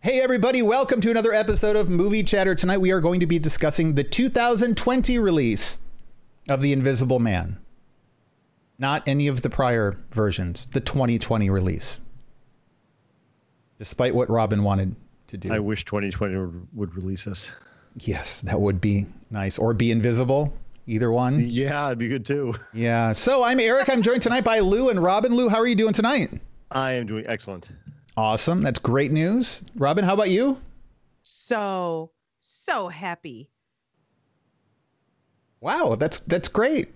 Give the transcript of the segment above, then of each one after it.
Hey everybody, welcome to another episode of Movie Chatter. Tonight we are going to be discussing the 2020 release of The Invisible Man. Not any of the prior versions, the 2020 release. Despite what Robin wanted to do. I wish 2020 would release us. Yes, that would be nice. Or be invisible, either one. Yeah, it'd be good too. Yeah, so I'm Eric. I'm joined tonight by Lou and Robin. Lou, how are you doing tonight? I am doing excellent. Awesome. That's great news. Robin, how about you? So happy. Wow, that's great.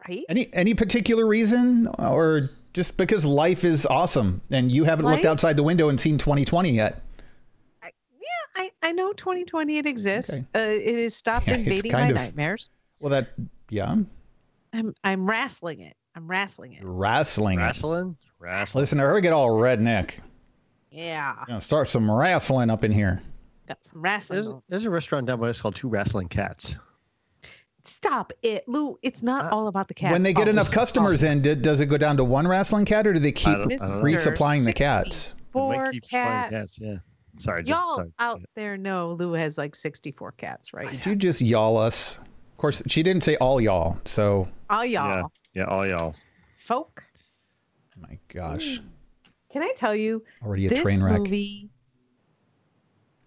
Right? Any particular reason, or just because life is awesome and you haven't looked outside the window and seen 2020 yet? I know 2020 it exists. Okay. It has stopped invading my nightmares. Well, I'm wrestling it. Wrestling. Listen to her get all redneck. Yeah. Start some wrestling up in here. Got some wrestling. There's a restaurant down by us called Two Wrestling Cats. Stop it, Lou. It's not all about the cats. When they get enough customers in, does it go down to one wrestling cat, or do they keep resupplying the cats? Cats. Yeah. Sorry. Y'all out there know Lou has like 64 cats, right? Did you just y'all us? Of course, she didn't say all y'all, so. All y'all. Yeah, all y'all. Folk. My gosh. Can I tell you? Already a train wreck.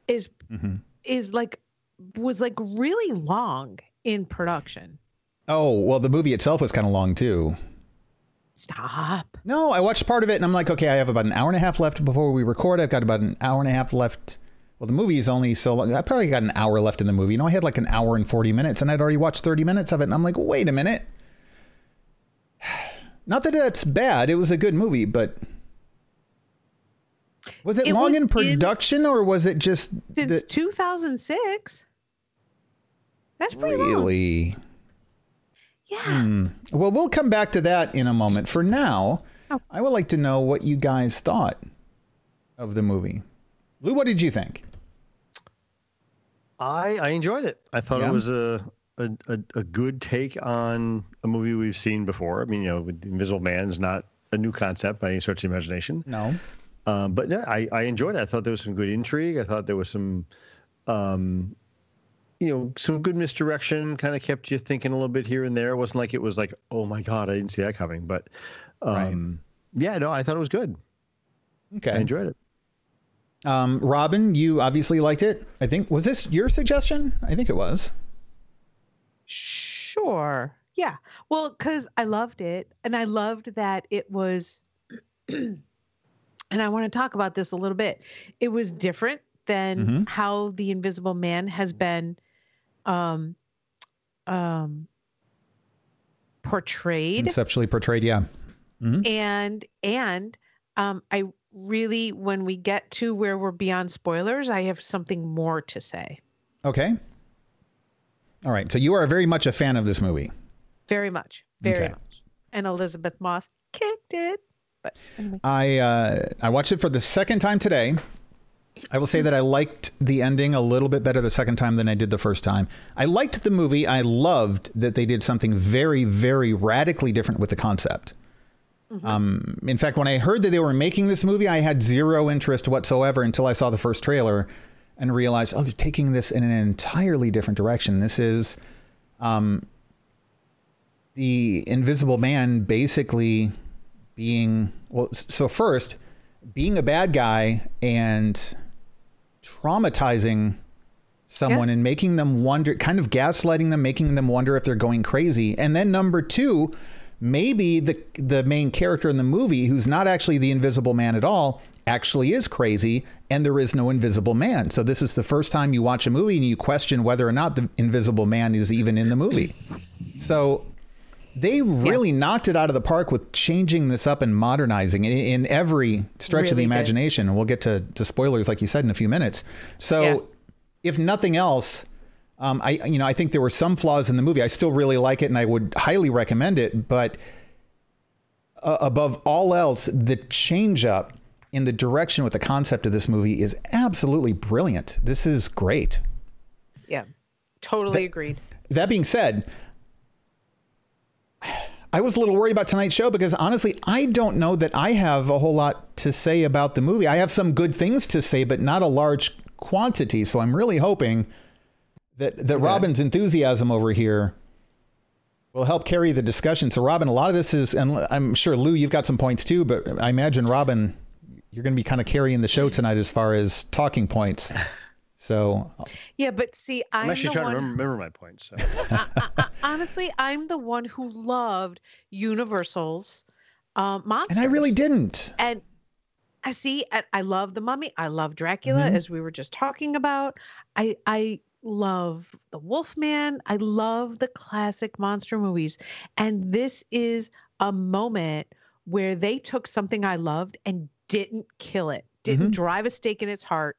This movie was like really long in production. Oh, well, the movie itself was kind of long too. Stop. No, I watched part of it and I'm like, okay, I have about an hour and a half left before we record. I've got about an hour and a half left. Well, the movie is only so long. I probably got an hour left in the movie. I had like an hour and 40 minutes and I'd already watched 30 minutes of it. And I'm like, wait a minute. Not that that's bad. It was a good movie, but was it long in production or was it just since 2006? That's pretty long. Really? Yeah. Well, we'll come back to that in a moment. For now, I would like to know what you guys thought of the movie. Lou, what did you think? I enjoyed it. I thought it was a good take on a movie we've seen before. I mean, The Invisible Man is not a new concept by any stretch of the imagination. No. But yeah, I enjoyed it. I thought there was some good intrigue. I thought there was some, some good misdirection. Kind of kept you thinking a little bit here and there. It wasn't like it was like, oh my God, I didn't see that coming. But yeah, no, I thought it was good. Okay. I enjoyed it. Robin, you obviously liked it. I think, was this your suggestion? I think it was. Sure. Yeah. Well, because I loved it. And I loved that it was, and I want to talk about this a little bit. It was different than how The Invisible Man has been portrayed. Conceptually portrayed, yeah. And I really, when we get to where we're beyond spoilers, I have something more to say. Okay. All right. So you are very much a fan of this movie. Very much. Very much. And Elizabeth Moss kicked it. But anyway. I watched it for the second time today. I will say that I liked the ending a little bit better the second time than I did the first time. I liked the movie. I loved that they did something very, very radically different with the concept. In fact, when I heard that they were making this movie, I had zero interest whatsoever until I saw the first trailer and realized, oh, they're taking this in an entirely different direction. This is the Invisible Man basically being, well, so first, being a bad guy and traumatizing someone and making them wonder, kind of gaslighting them, making them wonder if they're going crazy. And then number two, maybe the main character in the movie, who's not actually the Invisible Man at all, actually is crazy and there is no Invisible Man. So this is the first time you watch a movie and you question whether or not the Invisible Man is even in the movie. So they really knocked it out of the park with changing this up and modernizing it in every stretch of the imagination. And we'll get to spoilers, like you said, in a few minutes. So if nothing else, I think there were some flaws in the movie. I still really like it and I would highly recommend it. But above all else, the change up in the direction with the concept of this movie is absolutely brilliant. This is great. Yeah, totally agreed. That being said, I was a little worried about tonight's show because honestly, I don't know that I have a whole lot to say about the movie. I have some good things to say, but not a large quantity. So I'm really hoping that Robin's enthusiasm over here will help carry the discussion. So Robin, a lot of this is, and I'm sure Lou, you've got some points too, but I imagine Robin, you're going to be kind of carrying the show tonight as far as talking points. So yeah, but see, I'm actually trying to remember my points. So. Honestly, I'm the one who loved Universal's monsters, and I really didn't. And I love the Mummy. I love Dracula, as we were just talking about. I love the Wolfman. I love the classic monster movies, and this is a moment where they took something I loved and didn't kill it, didn't drive a stake in its heart.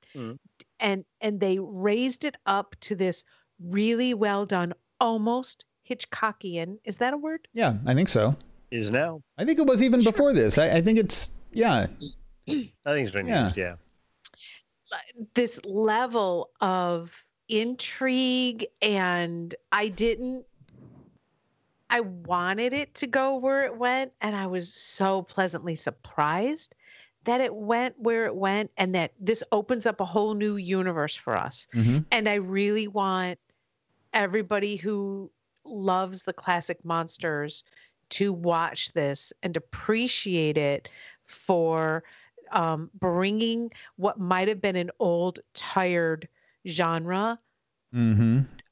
And they raised it up to this really well done, almost Hitchcockian. Is that a word? Yeah, I think so. Is now. I think it was even before this. I think it's, yeah. I think it's been used, yeah. This level of intrigue, and I wanted it to go where it went, and I was so pleasantly surprised that it went where it went, and that this opens up a whole new universe for us. And I really want everybody who loves the classic monsters to watch this and appreciate it for bringing what might have been an old, tired genre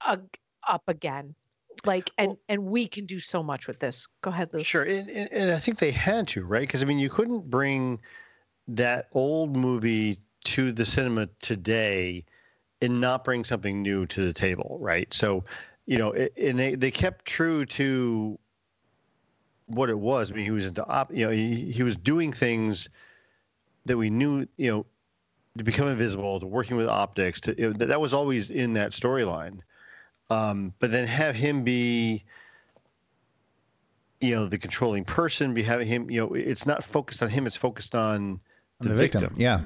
up again. Like, and we can do so much with this. Go ahead, Lou. Sure, and I think they had to, right? Because I mean, you couldn't bring that old movie to the cinema today and not bring something new to the table, right? So, you know, and they kept true to what it was. I mean, he was into he was doing things that we knew, you know, to become invisible, to working with optics, that was always in that storyline. But then have him be, you know, the controlling person, be having him, you know, it's not focused on him, it's focused on the victim. Yeah.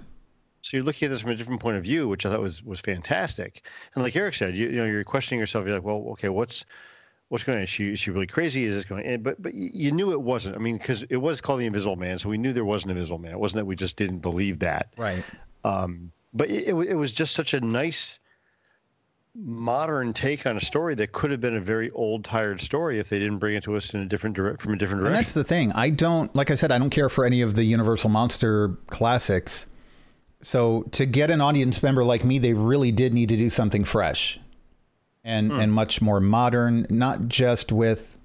So you're looking at this from a different point of view, which I thought was fantastic. And like Eric said, you know, you're questioning yourself. You're like, well, okay, what's going on? Is she really crazy? Is this going on? But you knew it wasn't. I mean, because it was called The Invisible Man, so we knew there was an Invisible Man. It wasn't that we just didn't believe that. Right. But it was just such a nice modern take on a story that could have been a very old, tired story if they didn't bring it to us in a different from a different direction. And that's the thing. Like I said, I don't care for any of the Universal Monster classics. So to get an audience member like me, they really did need to do something fresh and much more modern, not just with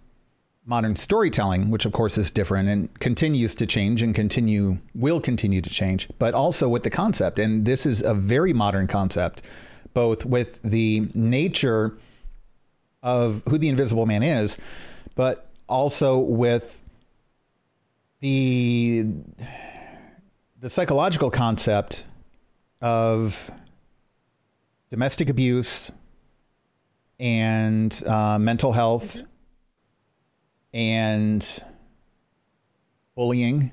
modern storytelling, which of course is different and continues to change and will continue to change, but also with the concept. And this is a very modern concept, both with the nature of who the Invisible Man is, but also with the psychological concept of domestic abuse and mental health and bullying,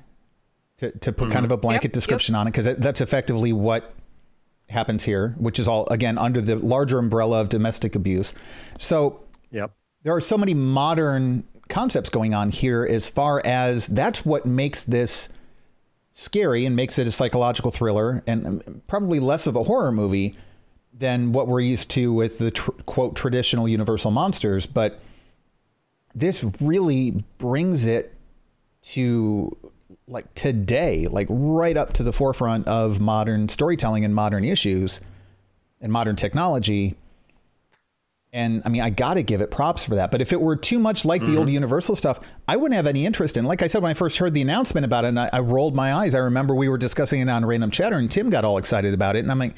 to put kind of a blanket description on it, because that's effectively what happens here, which is all, again, under the larger umbrella of domestic abuse. So there are so many modern concepts going on here, as far as that's what makes this scary and makes it a psychological thriller, and probably less of a horror movie than what we're used to with the quote traditional Universal monsters. But this really brings it to like today, like right up to the forefront of modern storytelling and modern issues and modern technology. And I mean, I got to give it props for that. But if it were too much like the old Universal stuff, I wouldn't have any interest in. Like I said, when I first heard the announcement about it, and I rolled my eyes. I remember we were discussing it on Random Chatter, and Tim got all excited about it. And I'm like,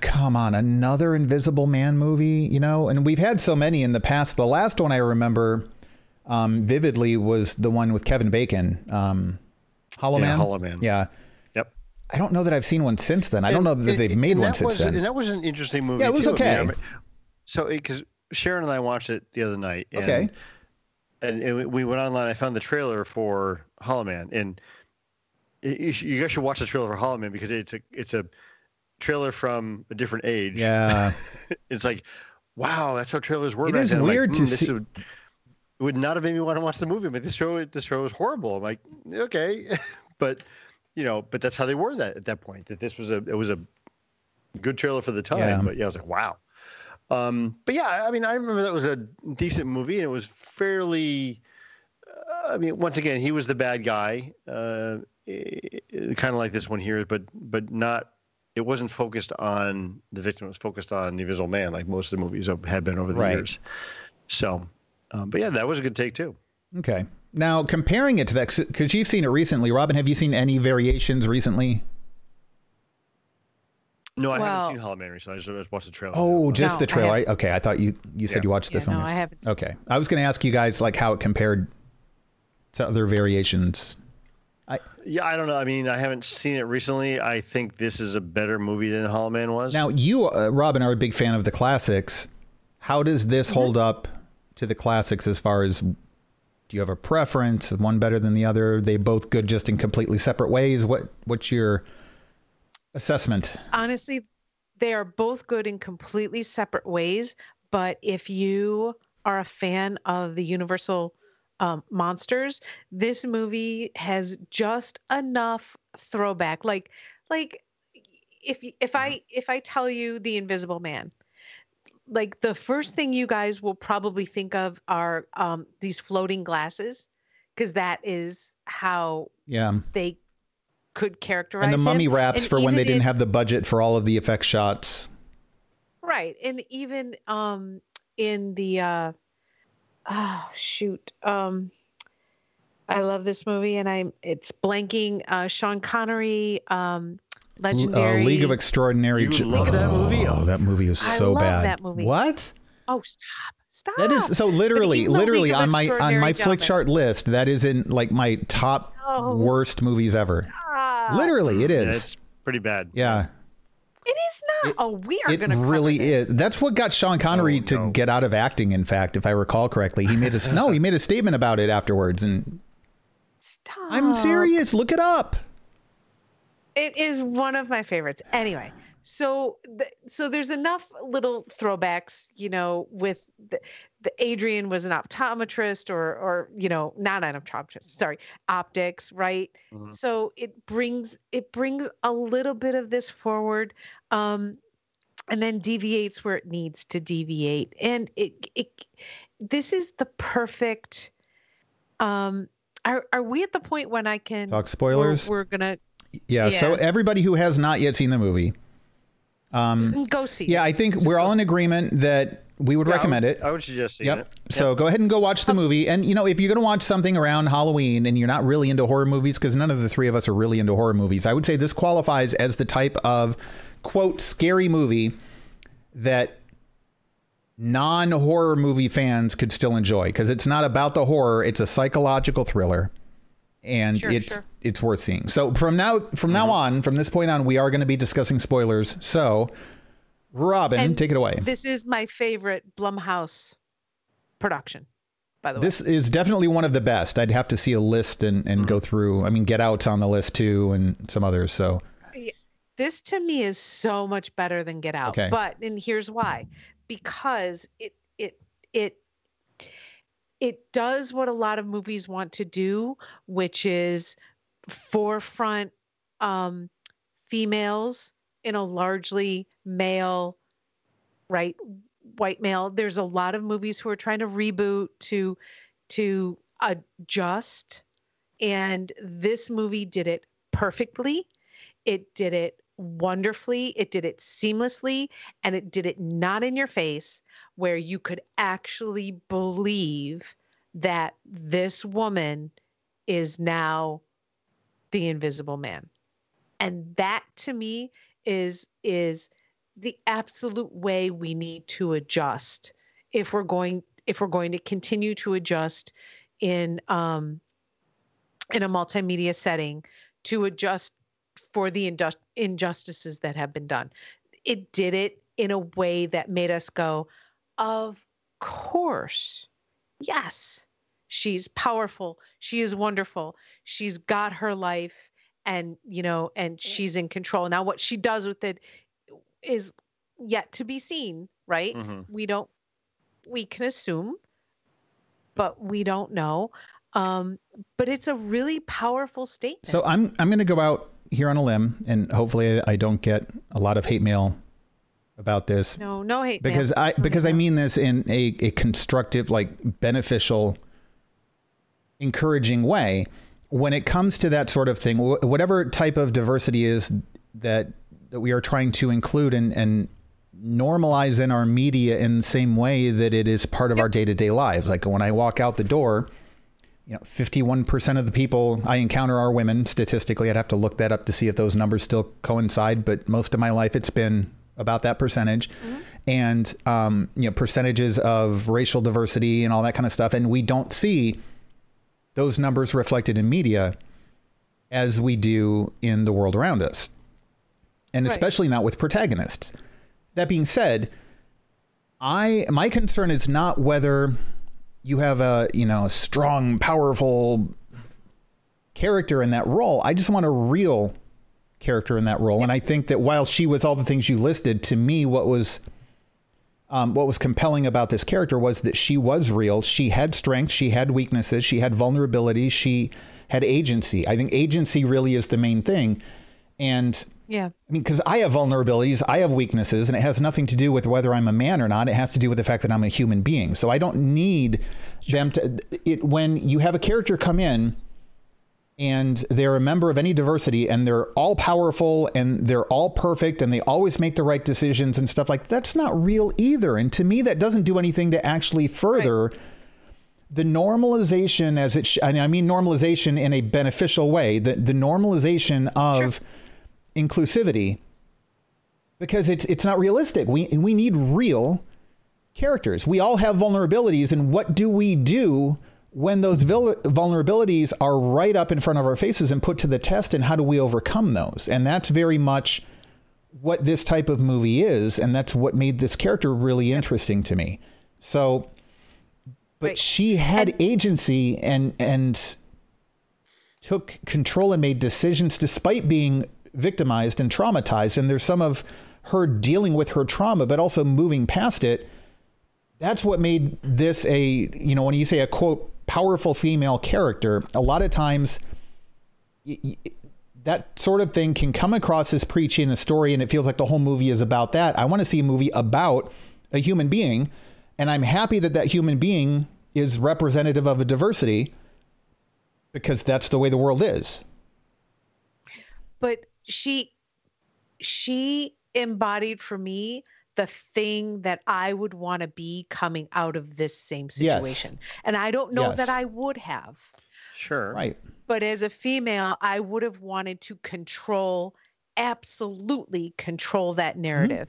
come on, another Invisible Man movie, you know? And we've had so many in the past. The last one I remember vividly was the one with Kevin Bacon, Hollow Man. Hollow Man. Yeah. Yep. I don't know that I've seen one since then. I don't know that they've made one since then. And that was an interesting movie. Yeah, it was too. okay. I mean, so, because Sharon and I watched it the other night. And, and we went online. I found the trailer for Hollow Man, and you guys should watch the trailer for Hollow Man, because it's a trailer from a different age. Yeah. It's like, wow, that's how trailers were. It is weird to see. would not have made me want to watch the movie. But this show is horrible. I'm like, okay, but but that's how they were at that point. That this was a good trailer for the time. Yeah. But yeah, I was like, wow. But yeah, I mean, I remember that was a decent movie, and it was fairly. I mean, once again, he was the bad guy, kind of like this one here, but not. It wasn't focused on the victim; it was focused on the Invisible Man, like most of the movies have been over the years. So, but yeah, that was a good take too. Okay, now comparing it to that, because you've seen it recently, Robin, have you seen any variations recently? No, I haven't seen Hollow Man recently. I just watched the trailer. Oh, just the trailer. Okay, I thought you said you watched the film. No, I haven't. Okay, I was going to ask you guys like how it compared to other variations. I don't know. I mean, I haven't seen it recently. I think this is a better movie than Hollow Man was. Now, you, Robin, are a big fan of the classics. How does this hold up to the classics as far as, do you have a preference? One better than the other? Are they both good just in completely separate ways? What's your assessment? Honestly, they are both good in completely separate ways. But if you are a fan of the Universal monsters, this movie has just enough throwback. Like if I tell you The Invisible Man, like the first thing you guys will probably think of are these floating glasses, because that is how they could characterize and the mummy him. wraps And for when even they didn't have the budget for all of the effect shots. Right. And even in the I love this movie, and it's blanking. Sean Connery, legendary League of Extraordinary. You love that movie? Oh, that movie is so I love bad. that movie. What? Oh, stop. That is so literally on my Extraordinary flick chart list. That is in like my top worst movies ever. Stop. Literally, it is. Yeah, it's pretty bad. Yeah. It is not. We are going to. It really is. That's what got Sean Connery to get out of acting. In fact, if I recall correctly, he made a statement about it afterwards. And stop. I'm serious. Look it up. It is one of my favorites. Anyway, so there's enough little throwbacks, with the Adrian was an optometrist or not an optometrist, sorry, optics, right? Mm-hmm. So it brings a little bit of this forward, and then deviates where it needs to deviate. And this is the perfect. Are we at the point when I can talk spoilers? We're gonna. Yeah. So everybody who has not yet seen the movie, go see it. Yeah, I think we're all in agreement that we would recommend it. I would suggest seeing it. So go ahead and go watch the movie. And, if you're going to watch something around Halloween and you're not really into horror movies, because none of the three of us are really into horror movies, I would say this qualifies as the type of, quote, scary movie that non-horror movie fans could still enjoy, because it's not about the horror. It's a psychological thriller. And it's worth seeing. So from now on, from this point on, we are going to be discussing spoilers. So, Robin, take it away. This is my favorite Blumhouse production, by the way. This is definitely one of the best. I'd have to see a list and go through. I mean, Get Out's on the list too, and some others. So this to me is so much better than Get Out. Okay. And here's why: because it does what a lot of movies want to do, which is forefront females in a largely male, right, white male. There's a lot of movies who are trying to reboot to adjust, and this movie did it perfectly. It did it wonderfully. It did it seamlessly, and it did it not in your face, where you could actually believe that this woman is now the Invisible Man. And that to me is the absolute way we need to adjust if we're going to continue to adjust in a multimedia setting, to adjust for the injustices that have been done. It did it in a way that made us go, of course, yes, she's powerful, she is wonderful, she's got her life, and and she's in control. Now what she does with it is yet to be seen, right? Mm-hmm. We can assume, but we don't know. But it's a really powerful statement. So I'm going to go out here on a limb, and hopefully I don't get a lot of hate mail about this. No hate because mail. I mean this in a constructive, like beneficial, encouraging way. When it comes to that sort of thing, whatever type of diversity is that we are trying to include and normalize in our media in the same way that it is part of our day-to-day lives. Like when I walk out the door, 51% of the people I encounter are women. Statistically, I'd have to look that up to see if those numbers still coincide. But most of my life, it's been about that percentage. And, percentages of racial diversity and all that kind of stuff. And we don't see those numbers reflected in media as we do in the world around us. And especially not with protagonists. That being said, my concern is not whether you have a strong, powerful character in that role. I just want a real character in that role. And I think that while she was all the things you listed, to me, what was compelling about this character was that she was real. She had strengths. She had weaknesses. She had vulnerabilities. She had agency. I think agency really is the main thing. And yeah, I mean, because I have vulnerabilities, I have weaknesses, and it has nothing to do with whether I'm a man or not. It has to do with the fact that I'm a human being. So I don't need them to. When you have a character come in and they're a member of any diversity and they're all powerful and they're all perfect and they always make the right decisions and stuff like that's not real either. And to me, that doesn't do anything to actually further the normalization as it. I mean, normalization in a beneficial way. The normalization of inclusivity, because it's not realistic. We need real characters. We all have vulnerabilities, and what do we do when those vulnerabilities are right up in front of our faces and put to the test, and how do we overcome those? And that's very much what this type of movie is, and that's what made this character really interesting to me. So, but she had agency and took control and made decisions despite being victimized and traumatized. And there's some of her dealing with her trauma, but also moving past it. That's what made this when you say a quote, powerful female character, a lot of times that sort of thing can come across as preachy in a story. And it feels like the whole movie is about that. I want to see a movie about a human being. And I'm happy that human being is representative of a diversity, because that's the way the world is. But she embodied for me the thing that I would want to be coming out of this same situation. Yes. And I don't know that I would have. Sure. Right. But as a female, I would have wanted to absolutely control that narrative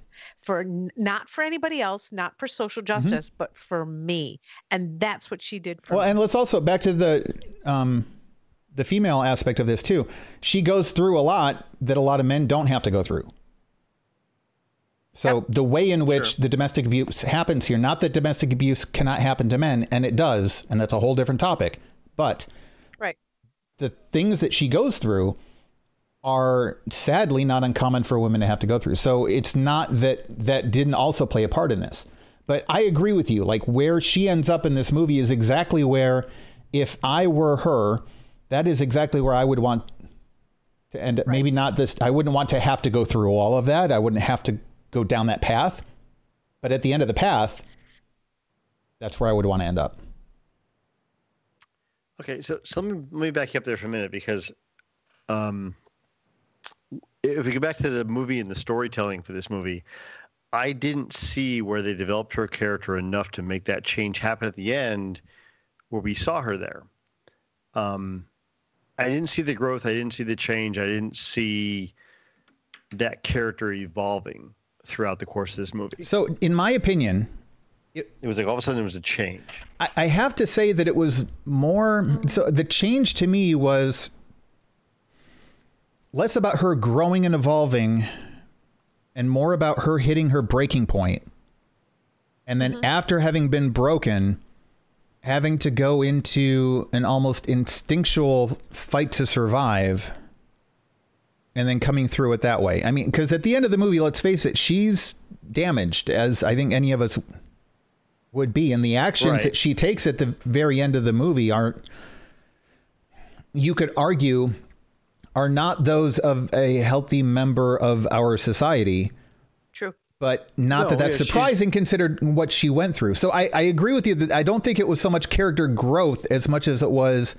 not for anybody else, not for social justice, but for me. And that's what she did for me. And let's also back to the female aspect of this too. She goes through a lot that a lot of men don't have to go through. So the way in which the domestic abuse happens here, not that domestic abuse cannot happen to men, and it does, and that's a whole different topic, but the things that she goes through are sadly not uncommon for women to have to go through. So it's not that didn't also play a part in this. But I agree with you. Like, where she ends up in this movie is exactly where, if I were her, that is exactly where I would want to end up. Maybe not this. I wouldn't want to have to go through all of that. I wouldn't have to go down that path. But at the end of the path, that's where I would want to end up. Okay, so let me back you up there for a minute, because if we go back to the movie and the storytelling for this movie, I didn't see where they developed her character enough to make that change happen at the end where we saw her there. I didn't see the growth. I didn't see the change. I didn't see that character evolving throughout the course of this movie. So in my opinion, it was like all of a sudden there was a change. I have to say that it was more. So the change to me was less about her growing and evolving and more about her hitting her breaking point. And then after having been broken, having to go into an almost instinctual fight to survive and then coming through it that way. I mean, because at the end of the movie, let's face it, she's damaged, as I think any of us would be. And the actions that she takes at the very end of the movie you could argue, are not those of a healthy member of our society. True. But not that's surprising considered what she went through. So I agree with you that I don't think it was so much character growth as much as it was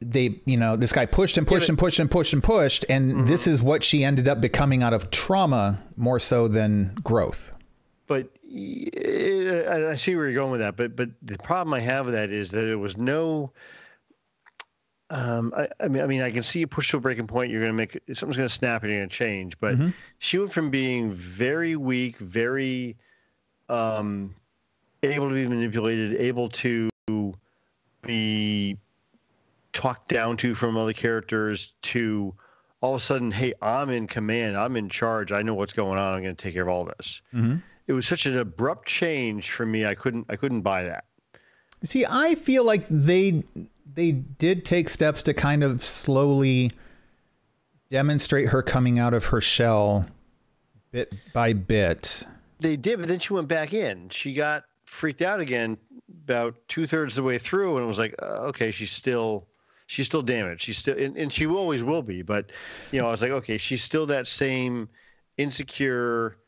this guy pushed and pushed and pushed and pushed and pushed. And this is what she ended up becoming out of trauma more so than growth. But I see where you're going with that. But the problem I have with that is that there was no. I mean, I can see you push to a breaking point. You're going to something's going to snap and you're going to change. But she went from being very weak, very able to be manipulated, able to be talked down to from other characters, to all of a sudden, hey, I'm in command, I'm in charge, I know what's going on, I'm going to take care of all this. It was such an abrupt change for me. I couldn't buy that. See, I feel like they did take steps to kind of slowly demonstrate her coming out of her shell bit by bit. They did, but then she went back in. She got freaked out again about 2/3 of the way through, and it was like, okay, she's still damaged. She's still, and she always will be. But I was like, okay, she's still that same insecure,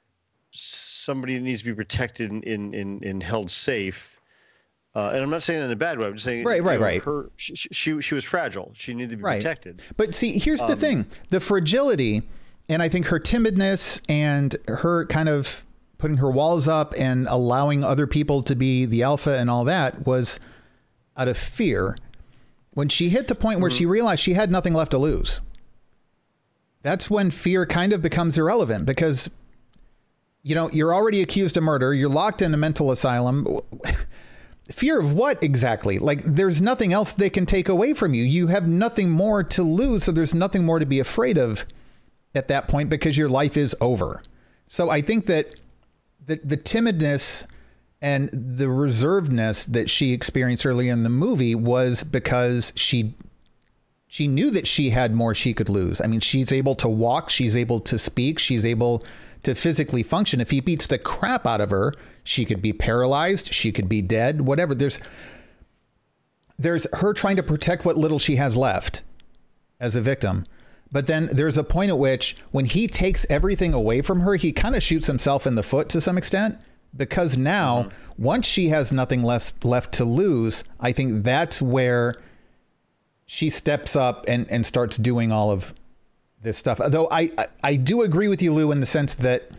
somebody that needs to be protected and held safe. And I'm not saying that in a bad way. I'm just saying, right. She was fragile. She needed to be protected. But see, here's the thing: the fragility, and I think her timidness and her kind of putting her walls up and allowing other people to be the alpha and all that was out of fear. When she hit the point where she realized she had nothing left to lose, that's when fear kind of becomes irrelevant, because you're already accused of murder. You're locked in a mental asylum. Fear of what exactly? Like, there's nothing else they can take away from you. You have nothing more to lose. So there's nothing more to be afraid of at that point, because your life is over. So I think that the timidness and the reservedness that she experienced early in the movie was because she knew that she had more she could lose. I mean, she's able to walk. She's able to speak. She's able to physically function. If he beats the crap out of her, she could be paralyzed. She could be dead, whatever. There's her trying to protect what little she has left as a victim. But then there's a point at which when he takes everything away from her, he kind of shoots himself in the foot to some extent, because now once she has nothing left to lose, I think that's where she steps up and starts doing all of this stuff. Though I do agree with you, Lou, in the sense that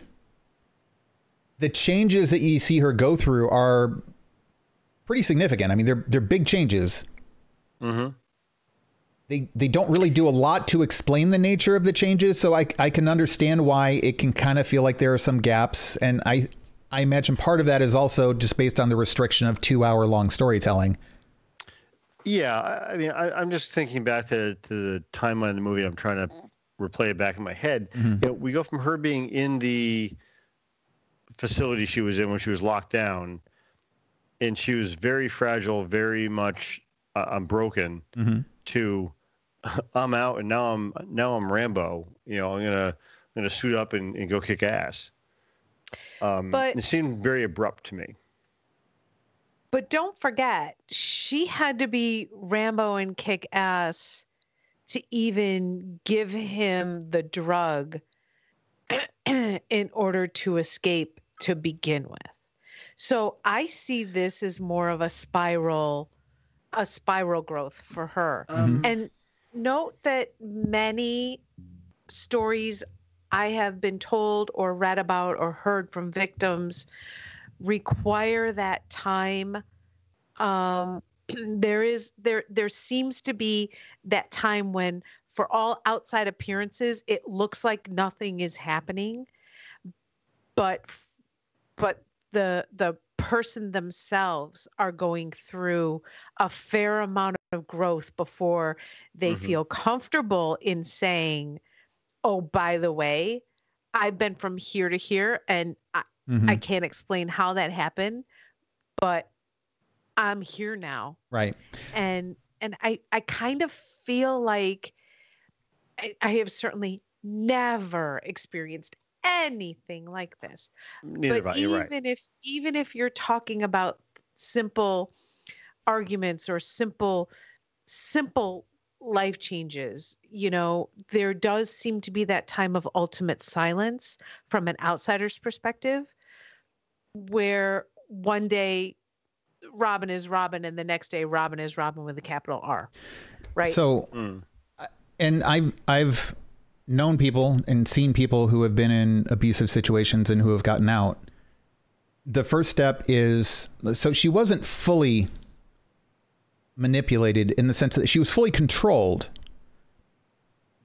the changes that you see her go through are pretty significant. I mean, they're big changes. They don't really do a lot to explain the nature of the changes. So I can understand why it can kind of feel like there are some gaps. And I imagine part of that is also just based on the restriction of 2-hour-long storytelling. Yeah, I mean, I'm just thinking back to the timeline of the movie. I'm trying to replay it back in my head. We go from her being in the facility she was in when she was locked down, and she was very fragile, very much I'm broken, to I'm out, and now I'm Rambo. I'm gonna suit up and go kick ass. But it seemed very abrupt to me. But don't forget, she had to be Rambo and kick ass to even give him the drug in order to escape to begin with. So I see this as more of a spiral growth for her. And note that many stories I have been told or read about or heard from victims require that time. There seems to be that time when, for all outside appearances, it looks like nothing is happening, but the person themselves are going through a fair amount of growth before they feel comfortable in saying, oh, by the way, I've been from here to here, and I can't explain how that happened, but I'm here now. Right. And I kind of feel like I have certainly never experienced anything like this. Neither But about you're right. even if you're talking about simple arguments or simple life changes, there does seem to be that time of ultimate silence from an outsider's perspective, where one day Robin is Robin and the next day Robin is Robin with a capital R, right? So, and I've known people and seen people who have been in abusive situations and who have gotten out. The first step is, so she wasn't fully manipulated in the sense that she was fully controlled,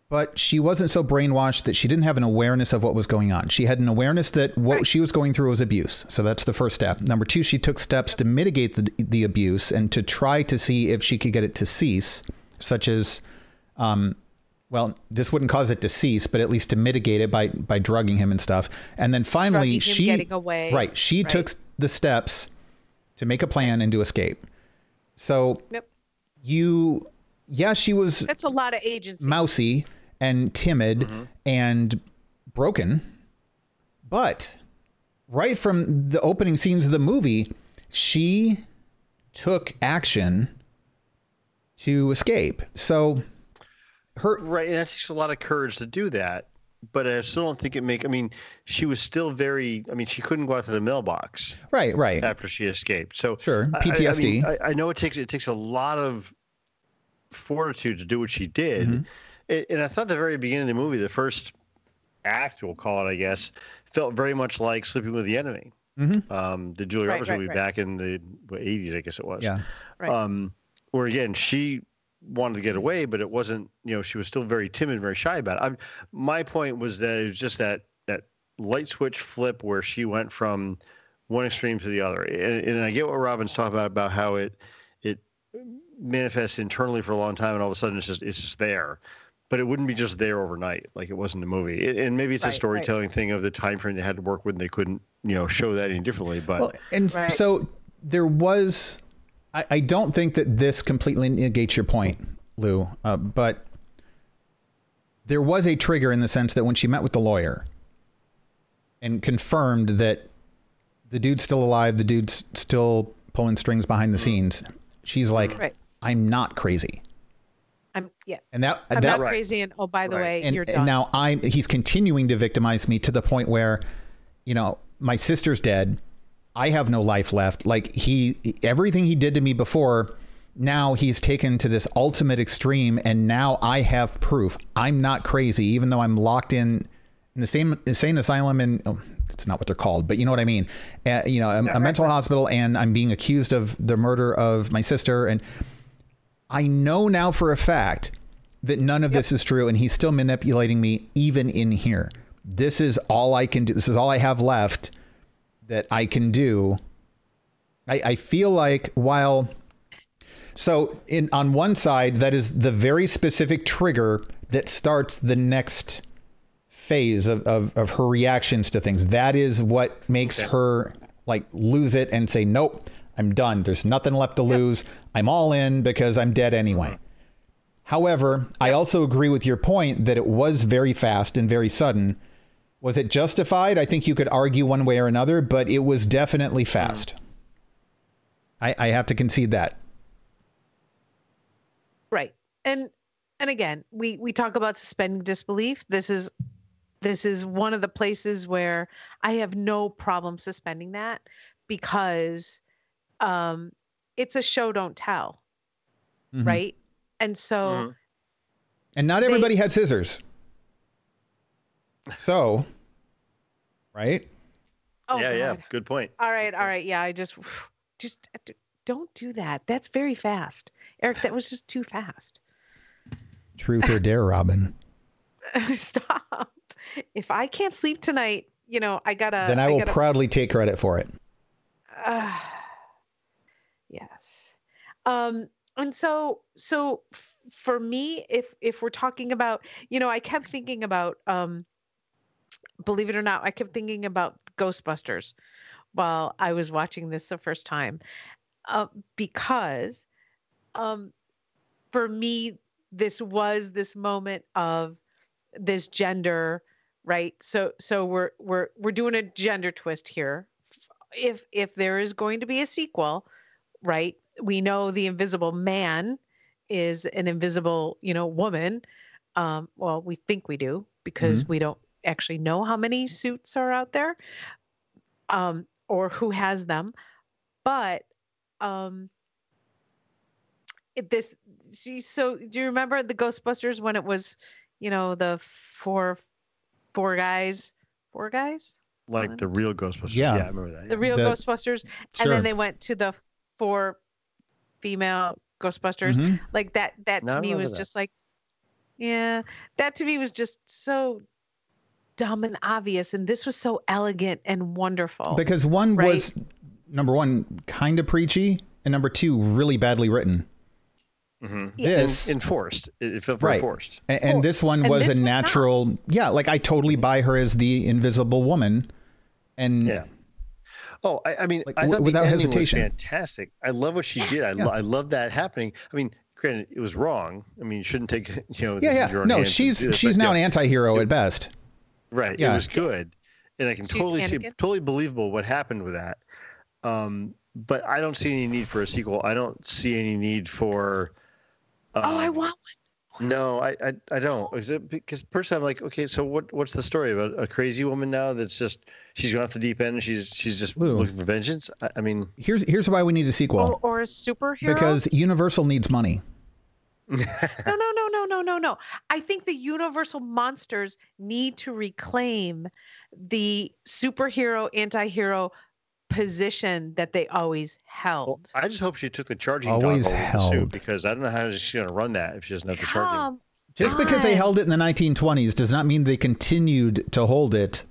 but she wasn't so brainwashed that she didn't have an awareness of what was going on. She had an awareness that what she was going through was abuse. So that's the first step. Number two, she took steps to mitigate the abuse and to try to see if she could get it to cease, such as, well, this wouldn't cause it to cease, but at least to mitigate it by drugging him and stuff. And then finally, she getting away. Right. She took the steps to make a plan and to escape. So she was. That's a lot of agency. Mousy and timid and broken. But right from the opening scenes of the movie, she took action to escape. So right, and it takes a lot of courage to do that. But I still don't think she was still she couldn't go out to the mailbox. Right. After she escaped. So sure, PTSD. I know it takes a lot of fortitude to do what she did. And I thought at the very beginning of the movie, the first act, we'll call it, I guess, felt very much like Sleeping with the Enemy. The Julia Roberts movie back in the 80s, I guess it was. Yeah. Right. Where again, she wanted to get away, but it wasn't, she was still very timid, very shy about it. My point was that it was just that light switch flip where she went from one extreme to the other. And I get what Robin's talking about how it manifests internally for a long time, and all of a sudden it's just there. But it wouldn't be just there overnight, like it was in the movie. And maybe it's a storytelling thing of the time frame they had to work with, and they couldn't, show that any differently. But so there was. I don't think that this completely negates your point, Lou, but there was a trigger in the sense that when she met with the lawyer and confirmed that the dude's still alive, the dude's still pulling strings behind the scenes, she's like, I'm not crazy. And I'm not crazy. And oh, by the way, you're done. And now he's continuing to victimize me to the point where, my sister's dead. I have no life left. Like everything he did to me before, now he's taken to this ultimate extreme. And now I have proof I'm not crazy, even though I'm locked in the same insane asylum. And it's not what they're called, but you know what I mean? A mental hospital, and I'm being accused of the murder of my sister. And I know now for a fact that none of this is true. And he's still manipulating me even in here. This is all I can do. This is all I have left that I can do. I feel like on one side, that is the very specific trigger that starts the next phase of her reactions to things. That is what makes her like lose it and say, nope, I'm done. There's nothing left to lose. I'm all in because I'm dead anyway. However, I also agree with your point that it was very fast and very sudden. Was it justified? I think you could argue one way or another, but it was definitely fast. I have to concede that. Right. And again, we talk about suspending disbelief. This is one of the places where I have no problem suspending that, because it's a show don't tell. Right? And so and not everybody had scissors. So, right? Oh, yeah. Good point. All right. Yeah, I just don't do that. That's very fast. Eric, that was just too fast. Truth or dare, Robin. Stop. If I can't sleep tonight, I gotta. Then I will proudly take credit for it. Yes. And so for me, if we're talking about, I kept thinking about, believe it or not, I kept thinking about Ghostbusters while I was watching this the first time, because for me, this was this moment of this gender right? So we're doing a gender twist here. If there is going to be a sequel, right? We know the Invisible Man is an invisible, woman. Well, we think we do because we don't actually know how many suits are out there, or who has them. But this, see, so do you remember the Ghostbusters when it was, the four guys, Like the real Ghostbusters. Yeah. Yeah, I remember that. the real Ghostbusters, and Sure. then they went to the 4 female Ghostbusters. Like that No, I to me remember was that. just like, yeah, that to me was just so dumb and obvious, and this was so elegant and wonderful. Because one right? was, number one, kind of preachy, and number two, really badly written. This Enforced. It felt very forced. And this one And was this a was natural. Yeah, like I totally buy her as the Invisible Woman, and Yeah. Oh, I mean, Like, I thought without the ending hesitation. was fantastic. I love what she did. I love that happening. I mean, granted, it was wrong. I mean, you shouldn't take this into your own No, hands and do this, she's but, now an anti-hero at best. right. Yeah. It was good, and I can She's totally see, Anakin? totally believable what happened with that. But I don't see any need for a sequel. I don't see any need for. I want No, I don't. Because personally, I'm like, okay, so what's the story about a crazy woman now that's just she's gone off the deep end and she's just Lou. looking for vengeance? I mean, Here's why we need a sequel. or a superhero. Because Universal needs money. No. I think the Universal monsters need to reclaim the superhero, anti-hero position that they always held. well, I just hope she took the charging Always dog over the held. suit because I don't know how she's going to run that if she doesn't have the charging. Come Just because they on. held it in the 1920s does not mean they continued to hold it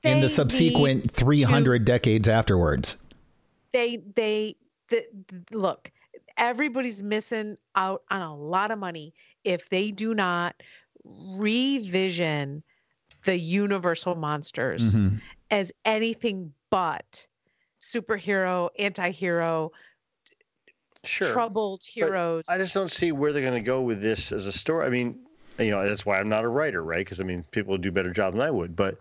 in the They subsequent need 300 decades afterwards. Look, everybody's missing out on a lot of money if they do not revision the Universal monsters as anything but superhero, anti-hero, Sure. troubled But heroes. I just don't see where they're going to go with this as a story. I mean, that's why I'm not a writer, right? Because I mean, people would do a better job than I would. But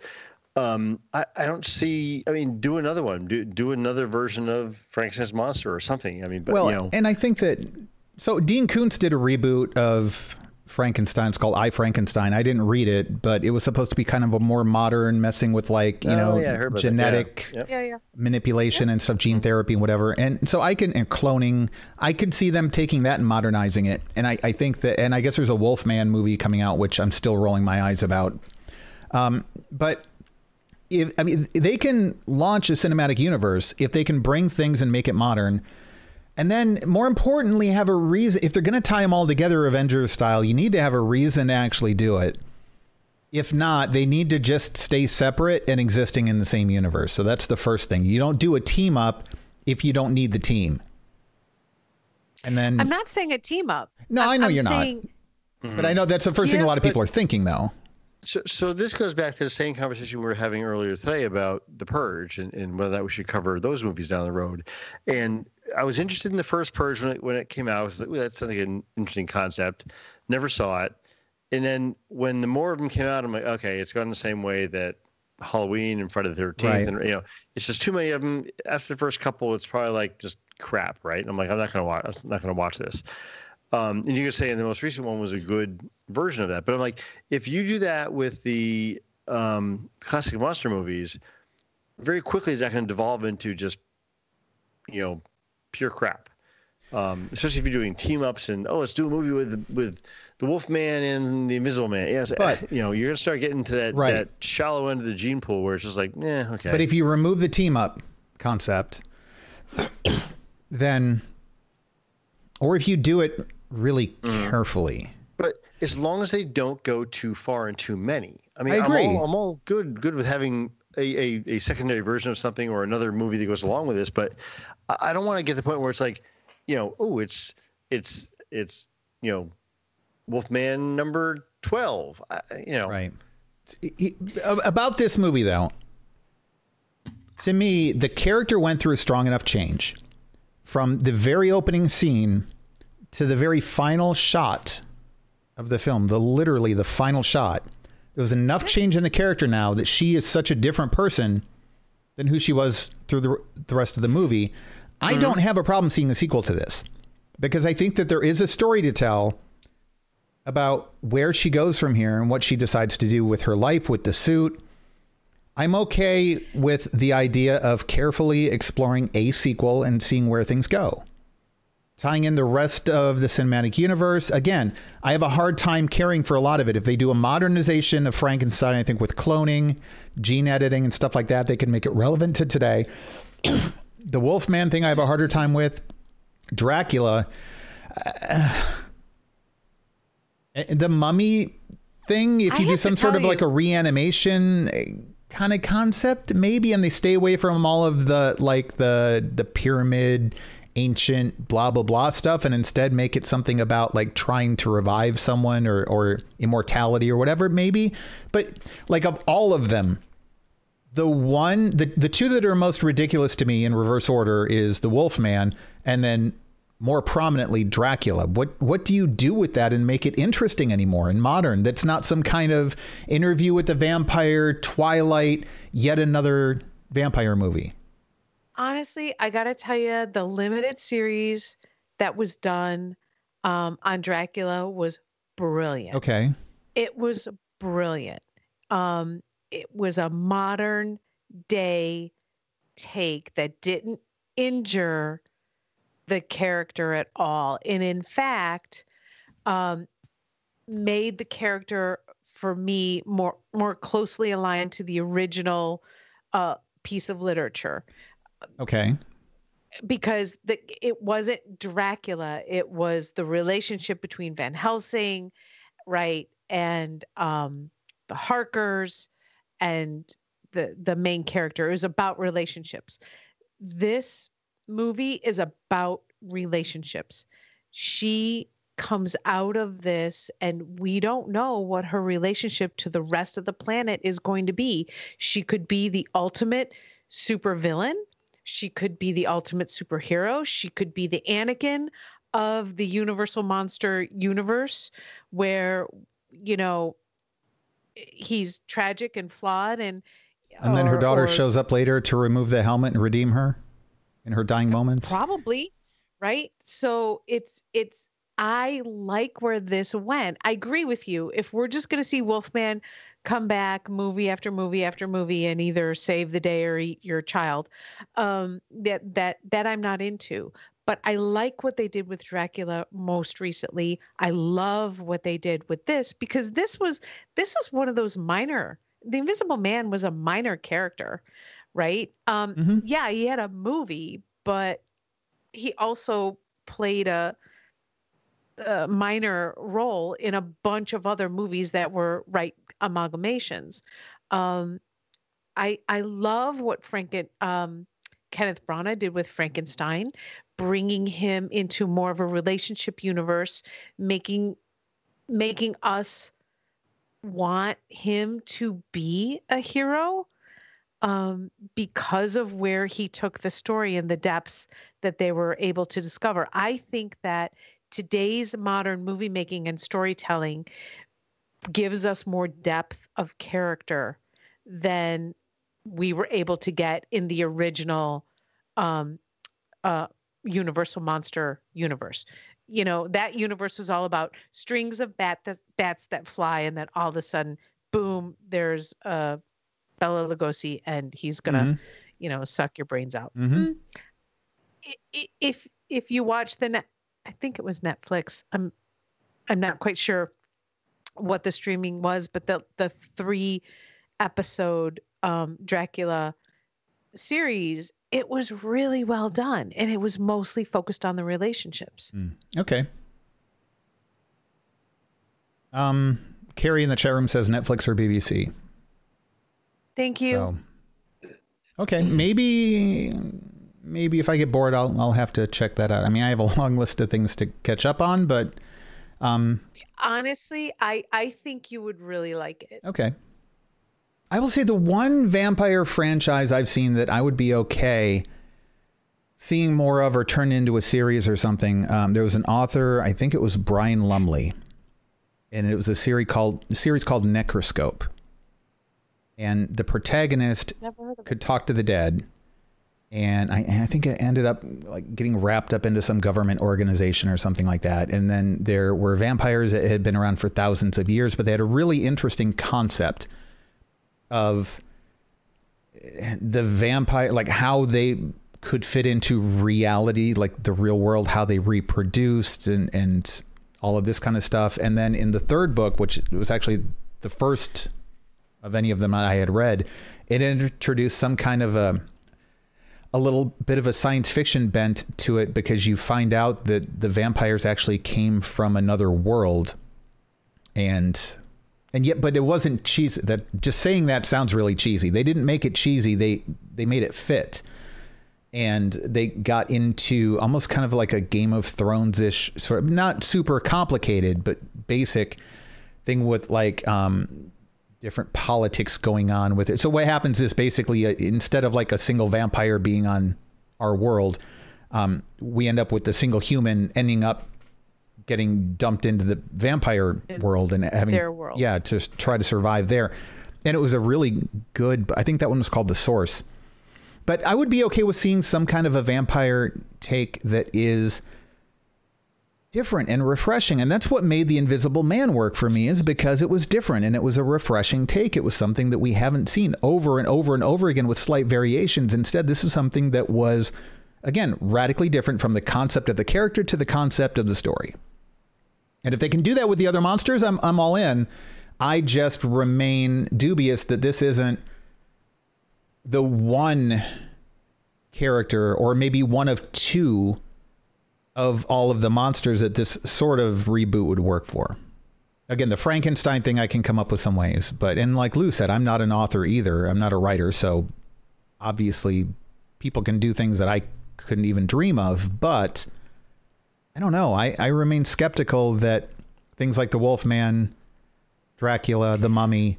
I don't see. I mean, do another one. Do another version of Frankenstein's monster or something. I mean, but Well, and I think that so Dean Koontz did a reboot of Frankenstein. It's called I, Frankenstein. I didn't read it, but it was supposed to be kind of a more modern, messing with like I heard about that. genetic Yep. yeah. manipulation and stuff, gene therapy and whatever. And so and cloning, I could see them taking that and modernizing it. And I think that, and I guess there's a Wolfman movie coming out, which I'm still rolling my eyes about. But they can launch a cinematic universe if they can bring things and make it modern. And then more importantly, have a reason. If they're going to tie them all together Avengers style, you need to have a reason to actually do it. If not, they need to just stay separate and existing in the same universe. So that's the first thing. You don't do a team up if you don't need the team. And then I'm not saying a team up. No, I know I'm you're saying, not. But I know that's the first thing a lot of people are thinking, though. So this goes back to the same conversation we were having earlier today about The Purge and whether or not we should cover those movies down the road. And I was interested in the first Purge when it came out. I was like, ooh, that's something an interesting concept. Never saw it. And then when the more of them came out, I'm like, okay, it's gone the same way that Halloween and Friday the 13th, Right. and it's just too many of them. After the first couple, it's probably like just crap, right? And I'm like, I'm not gonna watch this. And you can say, and the most recent one was a good version of that. But I'm like, if you do that with the classic monster movies, very quickly is that going to devolve into just, pure crap. Especially if you're doing team ups and let's do a movie with the Wolfman and the Invisible Man. Yes, But- you're going to start getting to that Right. that shallow end of the gene pool where it's just like, okay. But if you remove the team up concept, then, or if you do it really carefully. But as long as they don't go too far and too many. I mean, I agree. I'm all good with having a secondary version of something or another movie that goes along with this, but I don't want to get to the point where it's like, it's Wolfman number 12. Right. About this movie, though, to me, the character went through a strong enough change from the very opening scene to the very final shot of the film, literally the final shot. There's enough change in the character now that she is such a different person than who she was through the rest of the movie. I don't have a problem seeing a sequel to this because I think that there is a story to tell about where she goes from here and what she decides to do with her life, with the suit. I'm okay with the idea of carefully exploring a sequel and seeing where things go. Tying in the rest of the cinematic universe. Again, I have a hard time caring for a lot of it. If they do a modernization of Frankenstein, I think with cloning, gene editing and stuff like that, they can make it relevant to today. The Wolfman thing I have a harder time with. Dracula. The Mummy thing, if you do some sort of like a reanimation kind of concept, maybe, and they stay away from all of the like the pyramid ancient blah blah blah stuff and instead make it something about like trying to revive someone or immortality or whatever it may be. But like of all of them, the two that are most ridiculous to me in reverse order is the Wolfman and then more prominently Dracula. What do you do with that and make it interesting anymore and modern? That's not some kind of Interview with the Vampire, Twilight, yet another vampire movie. Honestly, I got to tell you, the limited series that was done on Dracula was brilliant. Okay. It was brilliant. It was a modern day take that didn't injure the character at all. And in fact, made the character for me more closely aligned to the original piece of literature. Okay. Because it wasn't Dracula, it was the relationship between Van Helsing, right, and the Harkers and the main character. It was about relationships. This movie is about relationships. She comes out of this and we don't know what her relationship to the rest of the planet is going to be. She could be the ultimate supervillain. She could be the ultimate superhero. She could be the Anakin of the Universal Monster universe where, you know, he's tragic and flawed and then her daughter shows up later to remove the helmet and redeem her in her dying moments. Probably, right? So I like where this went. I agree with you. If we're just going to see Wolfman come back movie after movie after movie and either save the day or eat your child, that I'm not into. But I like what they did with Dracula most recently. I love what they did with this because this was one of those minor. The Invisible Man was a minor character, right? Yeah, he had a movie, but he also played a minor role in a bunch of other movies that were amalgamations. I love what Kenneth Branagh did with Frankenstein, bringing him into more of a relationship universe, making us want him to be a hero because of where he took the story and the depths that they were able to discover. I think that today's modern movie making and storytelling gives us more depth of character than we were able to get in the original Universal Monster universe. You know, that universe was all about strings of bats that fly, and then all of a sudden, boom, there's Bela Lugosi, and he's gonna, suck your brains out. If you watch I think it was Netflix. I'm not quite sure what the streaming was, but the 3-episode Dracula series, it was really well done, and it was mostly focused on the relationships. Okay. Carrie in the chat room says Netflix or BBC. Thank you. So, okay, maybe if I get bored, I'll have to check that out. I mean, I have a long list of things to catch up on, but honestly, I think you would really like it. Okay. I will say the one vampire franchise I've seen that I would be okay seeing more of or turn into a series or something. There was an author, I think it was Brian Lumley, and it was a series called Necroscope. And the protagonist could talk to the dead. And I think it ended up like getting wrapped up into some government organization or something like that. And then there were vampires that had been around for thousands of years, but they had a really interesting concept of the vampire, like how they could fit into reality, like the real world, how they reproduced and all of this kind of stuff. And then in the third book, which was actually the first of any of them I had read, it introduced some kind of a little bit of a science fiction bent to it, because you find out that the vampires actually came from another world, and yet, but it wasn't cheesy. That just saying that sounds really cheesy. They didn't make it cheesy. They made it fit, and they got into almost kind of like a Game of Thrones-ish sort of, not super complicated, but basic thing with like different politics going on with it. So what happens is basically instead of like a single vampire being on our world, we end up with the single human ending up getting dumped into the vampire world and having their world. Yeah, to try to survive there. And it was a really good, I think that one was called The Source. But I would be okay with seeing some kind of a vampire take that is different and refreshing. And that's what made The Invisible Man work for me, is because it was different and it was a refreshing take. It was something that we haven't seen over and over and over again with slight variations. Instead, this is something that was, again, radically different from the concept of the character to the concept of the story. And if they can do that with the other monsters, I'm all in. I just remain dubious that this isn't the one character, or maybe one of two of all of the monsters that this sort of reboot would work for. Again, the Frankenstein thing, I can come up with some ways, but, and like Lou said, I'm not an author either. I'm not a writer. So obviously people can do things that I couldn't even dream of, but I don't know. I remain skeptical that things like the Wolfman, Dracula, the Mummy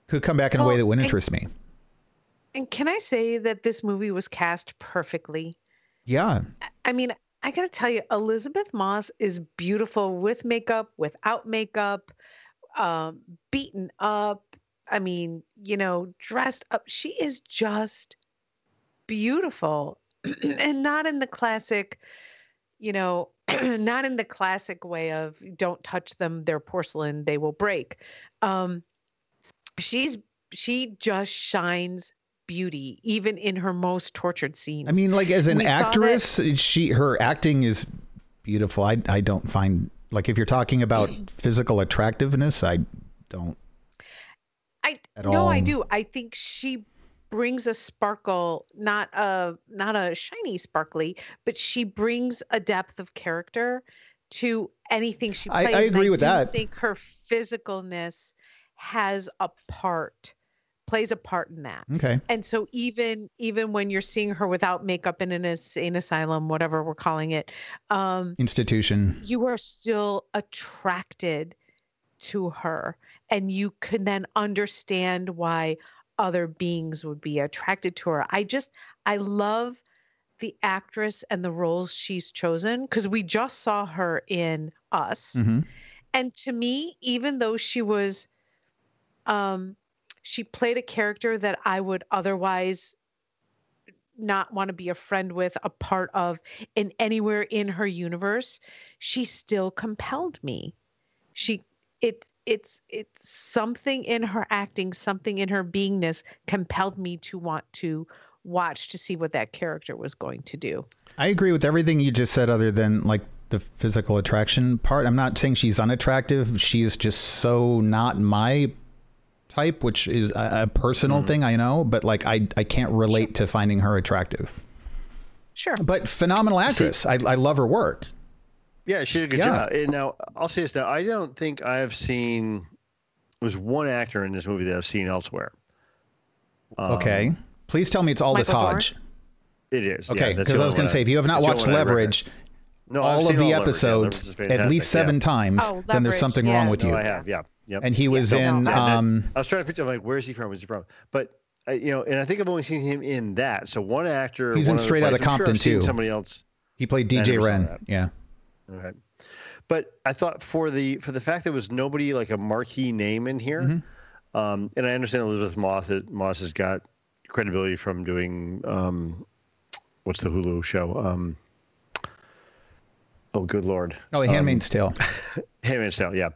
could come back in a way that would interest me. And can I say that this movie was cast perfectly? Yeah. I mean, I got to tell you, Elizabeth Moss is beautiful with makeup, without makeup, beaten up. I mean, you know, dressed up. She is just beautiful and not in the classic, you know, not in the classic way of don't touch them, they're porcelain, they will break. She just shines beauty, even in her most tortured scenes. I mean, like as an actress, her acting is beautiful. I don't find, like, if you're talking about physical attractiveness, I don't. I do. I think she brings a sparkle, not a shiny sparkly, but she brings a depth of character to anything she plays. I agree with that. I think her physicalness plays a part in that. Okay. And so even when you're seeing her without makeup in an insane asylum, whatever we're calling it, institution, you are still attracted to her, and you can then understand why other beings would be attracted to her. I love the actress and the roles she's chosen, because we just saw her in Us. Mm-hmm. And to me, even though she was, she played a character that I would otherwise not want to be a friend with, a part of, in anywhere in her universe, she still compelled me. It's something in her acting, something in her beingness compelled me to want to watch to see what that character was going to do. I agree with everything you just said, other than like the physical attraction part. I'm not saying she's unattractive. She is just so not my type, which is a personal thing, I know, but like I can't relate to finding her attractive. Sure. But phenomenal actress. I love her work. Yeah, she did a good job. And now, I'll say this now. I don't think I've seen... There's one actor in this movie that I've seen elsewhere. Okay. Please tell me it's Aldous Hodge. It is. Okay, because I was going to say, if you have not watched Leverage, all of the episodes at least 7 times, then there's something wrong with you. I have, yeah. Yep. And he was in... I was trying to picture, like, where's he from? Where's he from? But, you know, and I think I've only seen him in that. So one actor... He's in Straight Outta Compton, too. Somebody else. He played DJ Wren. Yeah. Okay. But I thought for the fact there was nobody like a marquee name in here, and I understand Elizabeth Moss has got credibility from doing what's the Hulu show? Oh, good Lord! Oh, Handmaid's Tale. Handmaid's Tale, yeah.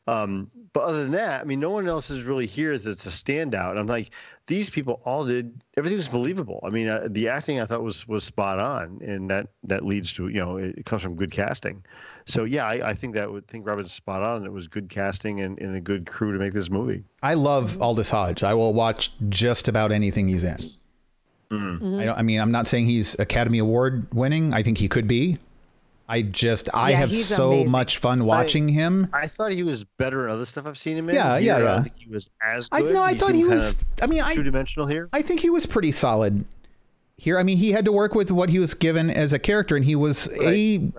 But other than that, I mean, no one else is really here that's a standout. And I'm like, these people all did everything was believable. I mean, the acting I thought was spot on, and that leads to it comes from good casting. So yeah, I think Robin's spot on. It was good casting and a good crew to make this movie. I love Aldous Hodge. I will watch just about anything he's in. I'm not saying he's Academy Award winning. I think he could be. I have so amazing. much fun watching him. I thought he was better in other stuff I've seen him in. Yeah. I don't think he was as good. I thought he was. Two-dimensional here. I think he was pretty solid here. I mean, he had to work with what he was given as a character, and he was a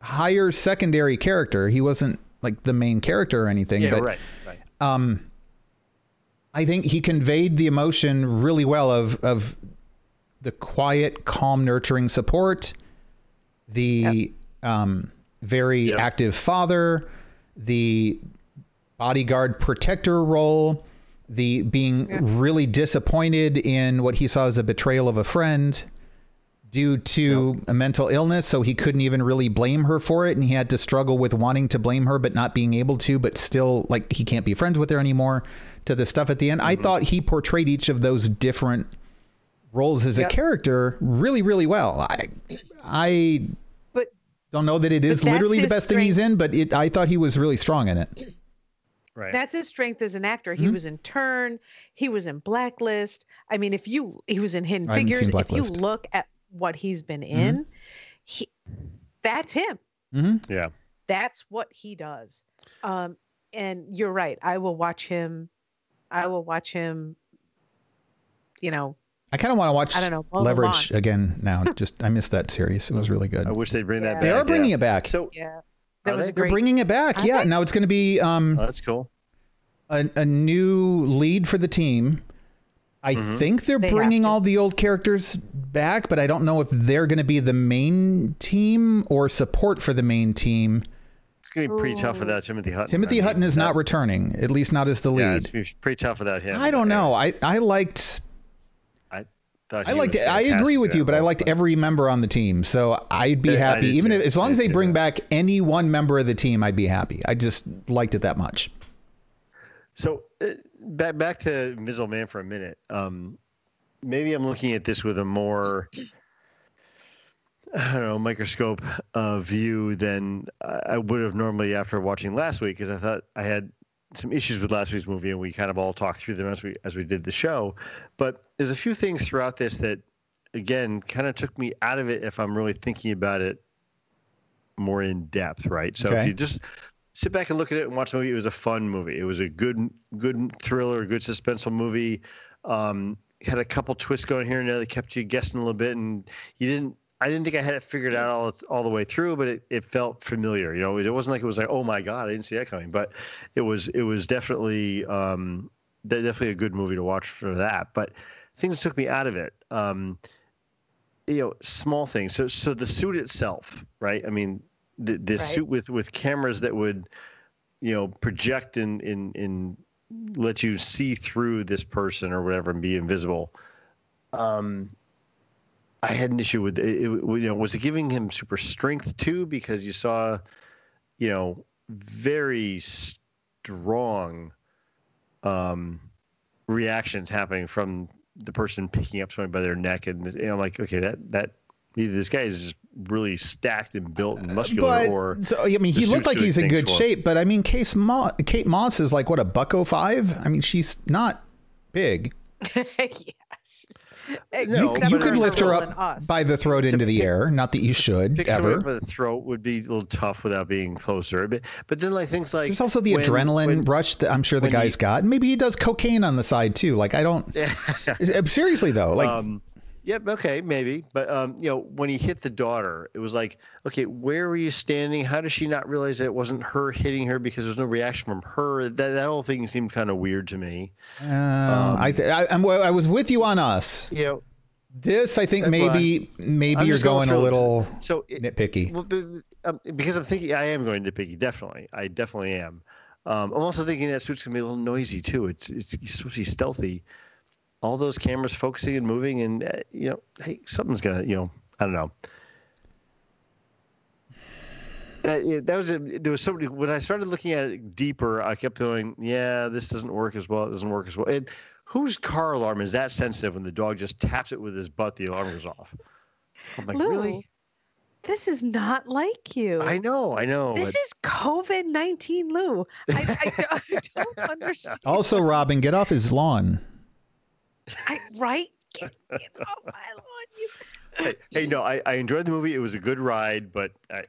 higher secondary character. He wasn't like the main character or anything. Yeah, but, right. I think he conveyed the emotion really well of the quiet, calm, nurturing support. The very active father, the bodyguard protector role, the being really disappointed in what he saw as a betrayal of a friend due to a mental illness. So he couldn't even really blame her for it. And he had to struggle with wanting to blame her, but not being able to, but still like he can't be friends with her anymore, to the stuff at the end. I thought he portrayed each of those different roles as a character really, really well. I don't know that it is literally the best thing he's in, but I thought he was really strong in it. Right. That's his strength as an actor. He was in Turn. He was in Blacklist. I mean, he was in Hidden Figures. If you look at what he's been in, that's him. Yeah. That's what he does. And you're right. I will watch him, I kind of want to watch Leverage again now. I missed that series. It was really good. I wish they'd bring that back. They are bringing it back. So they're bringing it back. Yeah. Now it's going to be that's cool. A new lead for the team. I think they're bringing all the old characters back, but I don't know if they're going to be the main team or support for the main team. It's going to be pretty tough without Timothy Hutton. Timothy Hutton is not returning, at least not as the lead. Yeah, it's going to be pretty tough without him. I don't know. I liked... I agree with you, but I liked every member on the team, so I'd be happy. As long as they bring back any one member of the team, I'd be happy. I just liked it that much. So back to Invisible Man for a minute. Maybe I'm looking at this with a more, microscope view than I would have normally after watching last week, because I thought I had some issues with last week's movie, and we kind of all talked through them as we did the show. But there's a few things throughout this that, again, kind of took me out of it if I'm really thinking about it more in depth, right? So if you just sit back and look at it and watch the movie, it was a fun movie. It was a good thriller, good suspenseful movie. Had a couple twists going here and there that kept you guessing a little bit, and I didn't think I had it figured out all the way through, but it felt familiar. It wasn't like it was like, oh my God, I didn't see that coming. But it was definitely definitely a good movie to watch for that. But things took me out of it. Small things. So the suit itself, right? I mean, the suit with cameras that would, project and let you see through this person or whatever and be invisible. I had an issue with it. Was it giving him super strength too? Because you saw, very strong reactions happening from the person picking up somebody by their neck, and I'm like, okay, that either this guy is just really stacked and built and muscular, he looked like he's in good shape. But I mean, Kate Moss is like what, a $105? I mean, she's not big. You could lift her up by the throat into the air. Not that you should ever. By the throat would be a little tough without being closer. But then things like, there's also the adrenaline rush that I'm sure the guy's got. Maybe he does cocaine on the side too. Like I don't. Seriously though, like. Yep. Okay. Maybe. But, when he hit the daughter, it was like, okay, where were you standing? How does she not realize that it wasn't her hitting her because there's no reaction from her? That whole thing seemed kind of weird to me. I was with you on Us. This, I think maybe you're going a little nitpicky. because I'm thinking I am going to picky. Definitely, I definitely am. I'm also thinking that suit's gonna be a little noisy too. It's supposed to be stealthy. All those cameras focusing and moving, and hey, something's gonna, I don't know. There was somebody when I started looking at it deeper, I kept going, yeah, this doesn't work as well. It doesn't work as well. And whose car alarm is that sensitive when the dog just taps it with his butt, the alarm goes off? I'm like, Lou, really? This is not like you. I know. This is COVID-19, Lou. I don't understand. Also, Robin, get off his lawn. Right? Get off my lawn. Hey, no, I enjoyed the movie. It was a good ride, but I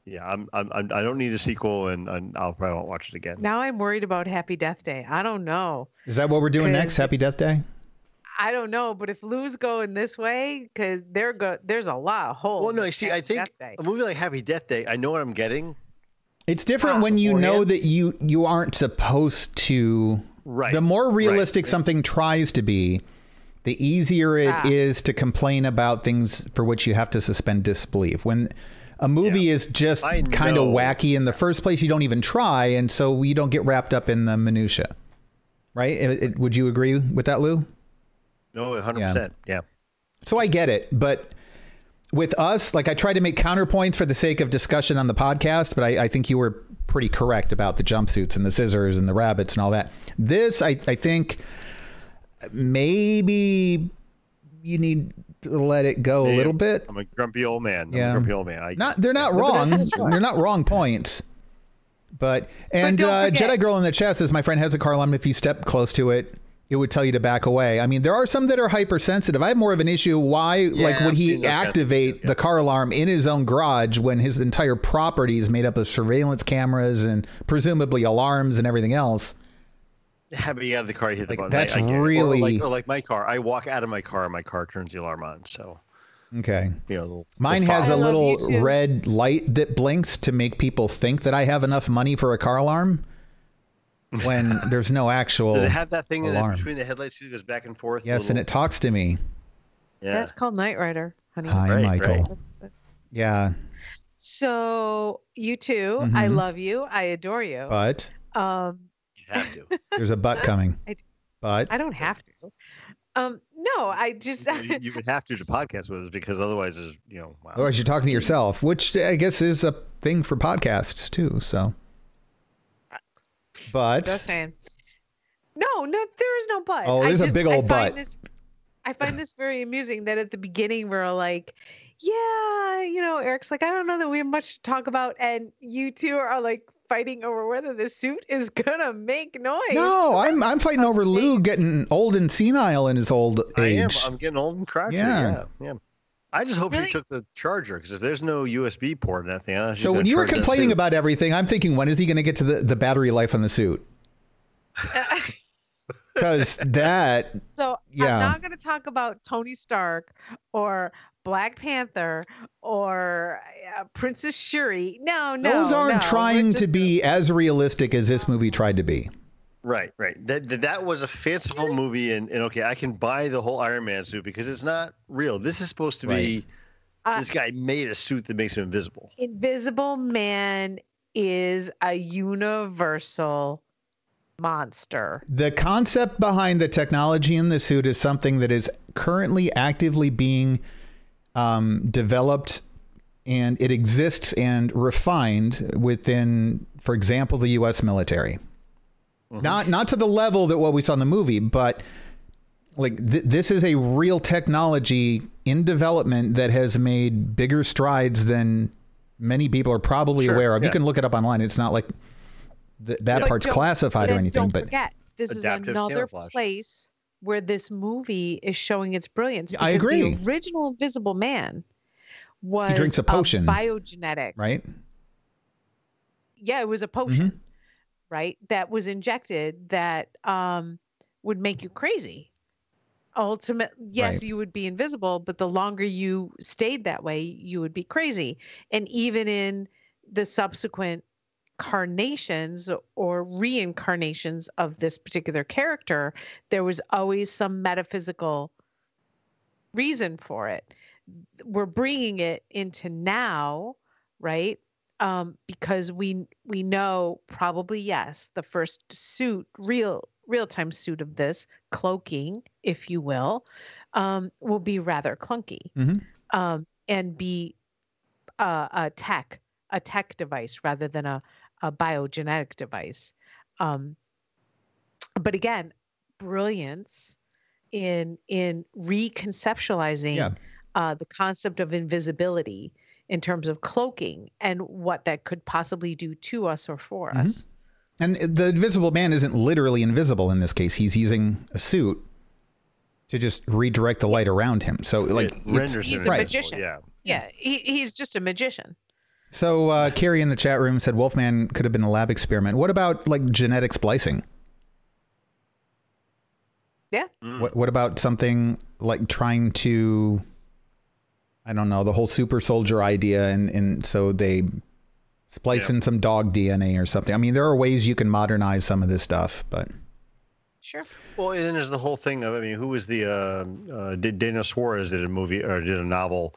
don't need a sequel, and I'll probably won't watch it again. Now I'm worried about Happy Death Day. I don't know. Is that what we're doing next? Happy Death Day? I don't know, but if Lou's going this way, because there's a lot of holes. Well, no, you see, I think a movie like Happy Death Day, I know what I'm getting. It's different when you know that you aren't supposed to. Right. The more realistic something tries to be, the easier it is to complain about things for which you have to suspend disbelief. When a movie is just kind of wacky in the first place, you don't even try, and so you don't get wrapped up in the minutia. Right? Would you agree with that, Lou? No, 100%. Yeah. So I get it, but with us, like I tried to make counterpoints for the sake of discussion on the podcast, but I think you were pretty correct about the jumpsuits and the scissors and the rabbits and all that. This, I think maybe you need to let it go a little bit. I'm a grumpy old man. They're not wrong. They're not wrong points. But Jedi Girl in the chat says, my friend has a car alarm. If you step close to it, it would tell you to back away. I mean, there are some that are hypersensitive. I have more of an issue. Why, would he activate the car alarm in his own garage when his entire property is made up of surveillance cameras and presumably alarms and everything else? Yeah, but you have the car, you hit the button. That's really or like my car. I walk out of my car and my car turns the alarm on. So, okay. Mine has a little red light that blinks to make people think that I have enough money for a car alarm. When there's no actual Does it have that thing alarm. between the headlights that goes back and forth? Yes, and it talks to me. Yeah. That's called Knight Rider, honey. Hi, Michael. That's... Yeah. So you too. I love you. I adore you. But you have to. There's a but coming. But I don't have to. No, I just you would have to podcast with us because otherwise there's wow. Otherwise you're talking to yourself, which I guess is a thing for podcasts too. So but just saying. No, there is no but. Oh, there's a big old but. I find this very amusing that at the beginning we're like, yeah, Eric's like, I don't know that we have much to talk about, and you two are like fighting over whether the suit is gonna make noise. No, I'm fighting over Lou getting old and senile in his old age. I'm getting old and crotchety. Yeah. I just hope you took the charger, because if there's no USB port in that thing, so when you were complaining about everything, I'm thinking, when is he going to get to the battery life on the suit? Because that. So I'm not going to talk about Tony Stark or Black Panther or Princess Shuri. No. Those aren't trying to be as realistic as this movie tried to be. Right. That was a fanciful movie, and okay, I can buy the whole Iron Man suit because it's not real. This is supposed to be. This guy made a suit that makes him invisible. Invisible Man is a universal monster. The concept behind the technology in the suit is something that is currently actively being developed, and it exists and refined within, for example, the U.S. military. Not to the level that what we saw in the movie, but like this is a real technology in development that has made bigger strides than many people are probably aware of. You can look it up online. It's not like that part's classified or anything. Don't forget, this is another place where this movie is showing its brilliance. I agree. The original Invisible Man was he drinks a potion, biogenetic, right? Yeah, it was a potion. Right, that was injected that would make you crazy. Ultimately, yes, you would be invisible, but the longer you stayed that way, you would be crazy. And even in the subsequent carnations or reincarnations of this particular character, there was always some metaphysical reason for it. We're bringing it into now right? Because we know probably, yes, the first suit, real-time suit of this cloaking, if you will be rather clunky, and be a tech device rather than a biogenetic device. But again, brilliance in reconceptualizing the concept of invisibility in terms of cloaking and what that could possibly do to us or for us. And the Invisible Man isn't literally invisible in this case. He's using a suit to just redirect the light around him. So like he's a magician. Yeah, he's just a magician. So Carrie in the chat room said Wolfman could have been a lab experiment. What about like genetic splicing? Yeah. What about something like trying to, I don't know, the whole super soldier idea, and so they splice in some dog DNA or something. I mean, there are ways you can modernize some of this stuff, but sure. Well, and then there's the whole thing of, I mean, who was the Dana Suarez did a movie or did a novel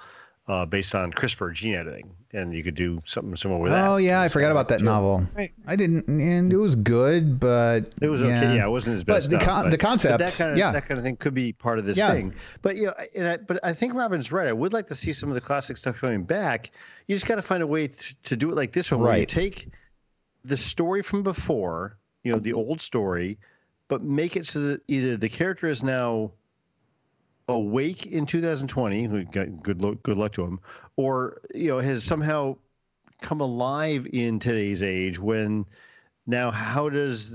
based on CRISPR gene editing, and you could do something similar with that. Oh yeah, I forgot about that novel. Right. I didn't, and it was good, but it was okay. Yeah, it wasn't his best. But the concept, that kind of thing could be part of this thing. But but I think Robin's right. I would like to see some of the classic stuff coming back. You just got to find a way to do it like this one, where you take the story from before, the old story, but make it so that either the character is now awake in 2020, we got good luck to him, or has somehow come alive in today's age. When now, how does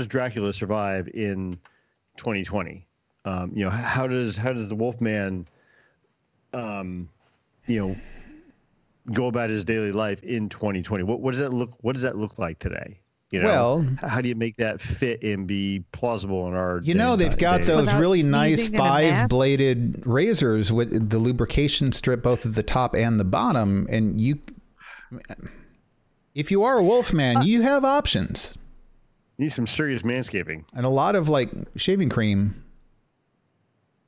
Dracula survive in 2020? How does the Wolfman go about his daily life in 2020? What does that look like today? Well, how do you make that fit and be plausible in our? They've got those really nice 5-bladed razors with the lubrication strip both at the top and the bottom, and if you are a Wolfman, you have options. You need some serious manscaping and a lot of like shaving cream.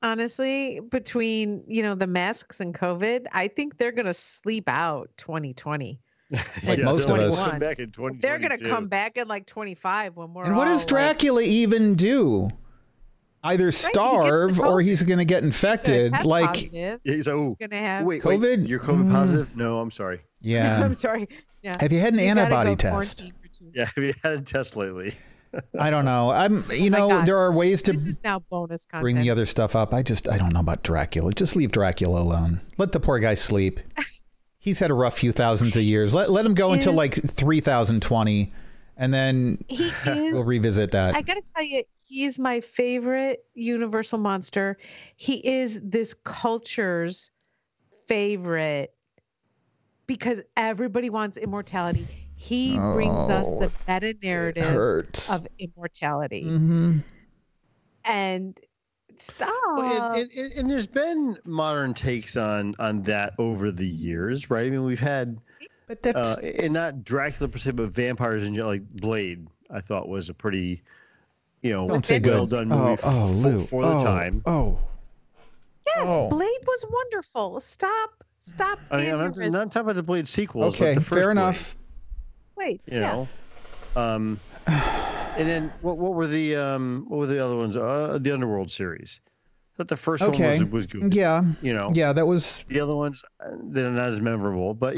Honestly, between the masks and COVID, I think they're gonna sleep out 2020. Like most of us. Come back in they're going to come back in like 25 when we're And what does Dracula even do? Either starve or he's going to get infected. Like he's going to have COVID. Wait, you're COVID positive? No, I'm sorry. Yeah. I'm sorry. Yeah. Have you had an antibody test? Yeah, have you had a test lately? I don't know. There are ways to this is now bonus content. Bring the other stuff up. I don't know about Dracula. Just leave Dracula alone. Let the poor guy sleep. He's had a rough few thousands of years. Let him go until like 3020, and then we'll revisit that. I got to tell you, he is my favorite Universal monster. He is this culture's favorite because everybody wants immortality. He brings us the meta narrative of immortality. And stop. And there's been modern takes on that over the years, right? I mean, we've had, but that's and not Dracula per se, but vampires in general. Like Blade, I thought was a pretty, don't say well done movie for the time. Yes, Blade was wonderful. Stop. I mean, I'm not talking about the Blade sequels. Okay, but the first fair enough. Wait, and then what were the other ones? The Underworld series. I thought the first one was good. Yeah. Yeah, that was. The other ones, they're not as memorable, but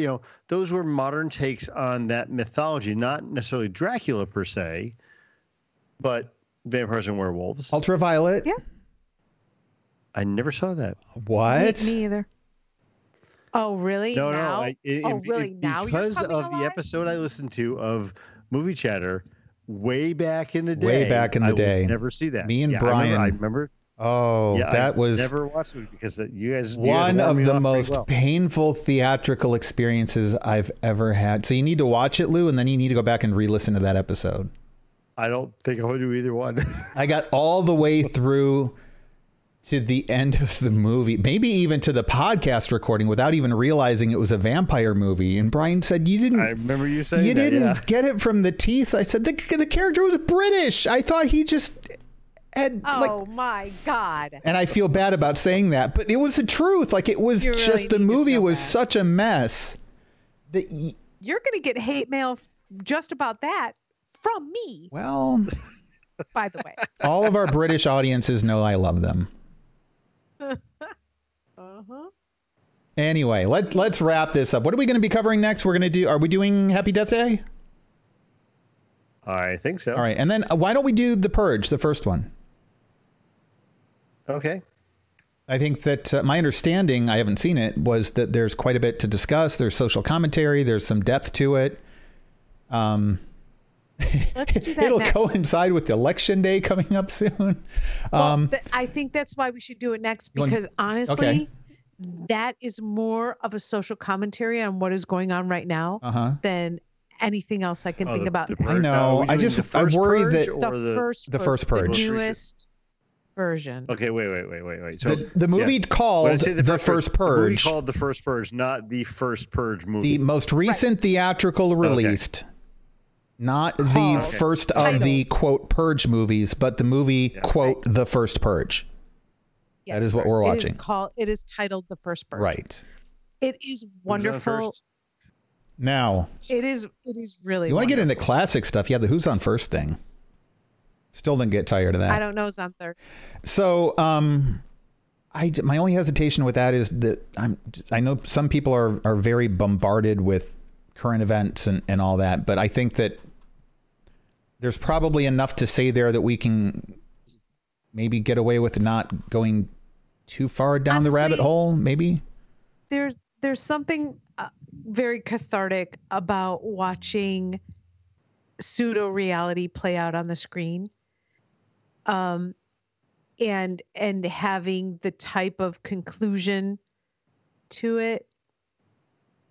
those were modern takes on that mythology, not necessarily Dracula per se, but vampires and werewolves. Ultraviolet. Yeah. I never saw that. What? Me either. Oh, really? No. Really? Now because of the episode I listened to of MovieChatter way back in the day. I would never see that. Me and Brian. I remember. Oh, that was never watched it because you guys one of the most painful theatrical experiences I've ever had. So you need to watch it, Lou, and then you need to go back and re-listen to that episode. I don't think I would do either one. I got all the way through to the end of the movie, maybe even to the podcast recording, without even realizing it was a vampire movie. And Brian said, "You didn't." I remember you saying you that, didn't get it from the teeth. I said the character was British. I thought he just had. My God! And I feel bad about saying that, but it was the truth. Like it was just the movie was such a mess You're going to get hate mail just about that from me. Well, by the way, all of our British audiences know I love them. Anyway, let's wrap this up. What are we going to be covering next? Are we doing Happy Death Day? I think so. All right. And then why don't we do The Purge, the first one? Okay. I think that my understanding, I haven't seen it, was that there's quite a bit to discuss. There's social commentary. There's some depth to it. Let's do that. It'll next. coincide with the election day coming up soon. I think that's why we should do it next, because honestly, that is more of a social commentary on what is going on right now than anything else I can think about. I know. I worry that the first Purge, the newest version. Okay, wait. So the movie called The First Purge. The movie called The First Purge, not the First Purge movie. The most recent theatrical released. Not the first of the, quote, Purge movies, but the movie, quote, The First Purge. Yeah, that is what we're watching. It is titled The First Purge. Right. It is wonderful. Now. It is really. You want to get into classic stuff? Yeah, the Who's on First thing. Still didn't get tired of that. I don't know who's on third. So, my only hesitation with that is that I know some people are very bombarded with current events and all that, but I think that there's probably enough to say there that we can maybe get away with not going too far down the rabbit hole. Maybe there's something very cathartic about watching pseudo reality play out on the screen, and having the type of conclusion to it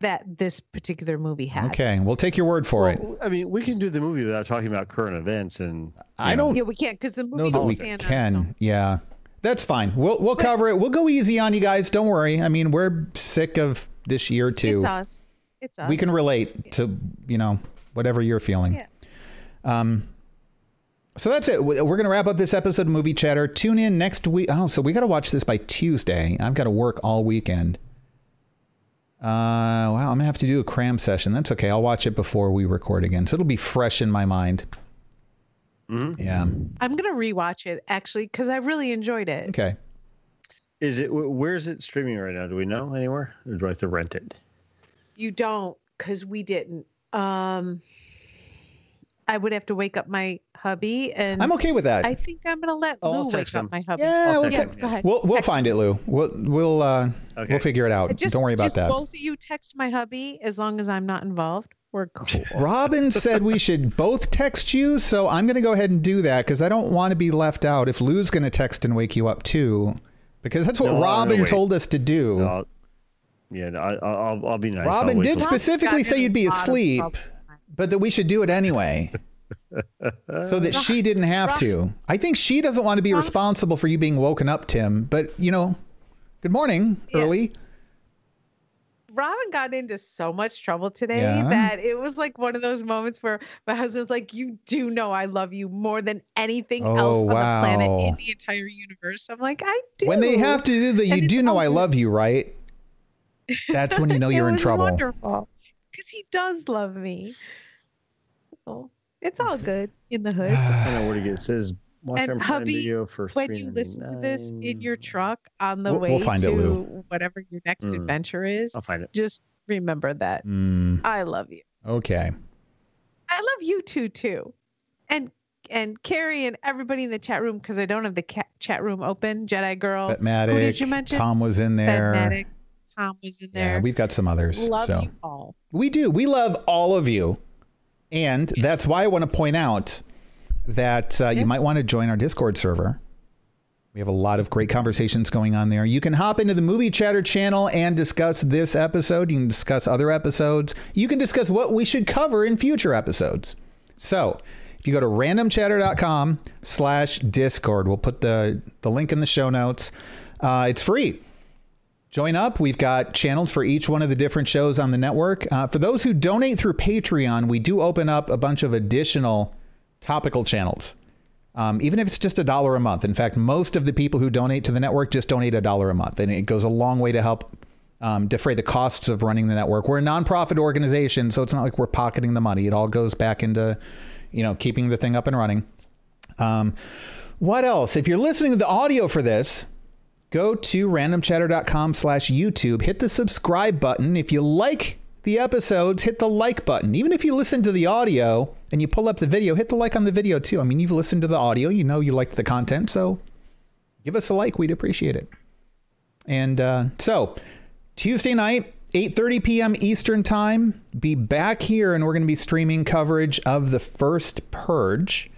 that this particular movie had. Okay, we'll take your word for it. I mean, we can do the movie without talking about current events, and I don't. Yeah, we can't, because the movie know that won't we stand can. on its own. Yeah, that's fine. We'll cover it. We'll go easy on you guys. Don't worry. I mean, we're sick of this year too. It's us. We can relate to whatever you're feeling. Yeah. So that's it. We're going to wrap up this episode of Movie Chatter. Tune in next week. Oh, so we got to watch this by Tuesday. I've got to work all weekend. Wow, I'm going to have to do a cram session. That's okay. I'll watch it before we record again. So it'll be fresh in my mind. Mm-hmm. Yeah. I'm going to rewatch it, actually, because I really enjoyed it. Okay. Where is it streaming right now? Do we know anywhere? Or do I have to rent it? You don't, because we didn't. I would have to wake up my hubby, and I'm okay with that. I think I'm going to let Lou wake up my hubby. Yeah, go ahead. We'll find it, Lou. We'll figure it out. Don't worry about that. Both of you text my hubby, as long as I'm not involved. We're cool. Robin said we should both text you, so I'm going to go ahead and do that because I don't want to be left out if Lou's going to text and wake you up too, because that's what Robin told us to do. No, I'll be nice. Robin did specifically say you'd be asleep, but that we should do it anyway. So that she didn't have to. I think she doesn't want to be responsible for you being woken up, Tim. But, good morning, early. Robin got into so much trouble today that it was like one of those moments where my husband's like, you do know I love you more than anything else on the planet in the entire universe. I'm like, I do. When they have to do the you do know I love you, right? That's when you know you're in trouble. Wonderful. Because he does love me. So it's all good in the hood. I don't know what it says. Watch and hubby, video for when you listen to this in your truck on the way to whatever your next adventure is, I'll find it. Just remember that I love you. Okay. I love you too. And Carrie and everybody in the chat room, because I don't have the chat room open. Jedi Girl. Vetmatic, who did you mention? Tom was in there. Vetmatic, Tom was in there. Yeah, we've got some others. Love you all. We do. We love all of you. And that's why I want to point out that you might want to join our Discord server. We have a lot of great conversations going on there. You can hop into the Movie Chatter channel and discuss this episode. You can discuss other episodes. You can discuss what we should cover in future episodes. So if you go to randomchatter.com/Discord, we'll put the link in the show notes. It's free. Join up. We've got channels for each one of the different shows on the network. For those who donate through Patreon, we do open up a bunch of additional topical channels, even if it's just $1 a month. In fact, most of the people who donate to the network just donate $1 a month, and it goes a long way to help defray the costs of running the network. We're a nonprofit organization, so it's not like we're pocketing the money. It all goes back into, keeping the thing up and running. What else? If you're listening to the audio for this, go to randomchatter.com/YouTube, hit the subscribe button. If you like the episodes, hit the like button. Even if you listen to the audio and you pull up the video, hit the like on the video too. I mean, you've listened to the audio, you liked the content, so give us a like. We'd appreciate it. And so Tuesday night, 8:30 p.m. Eastern time, be back here, and we're going to be streaming coverage of the first Purge.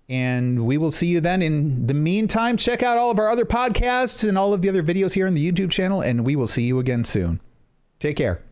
And we will see you then. In the meantime, check out all of our other podcasts and all of the other videos here on the YouTube channel, and we will see you again soon. Take care.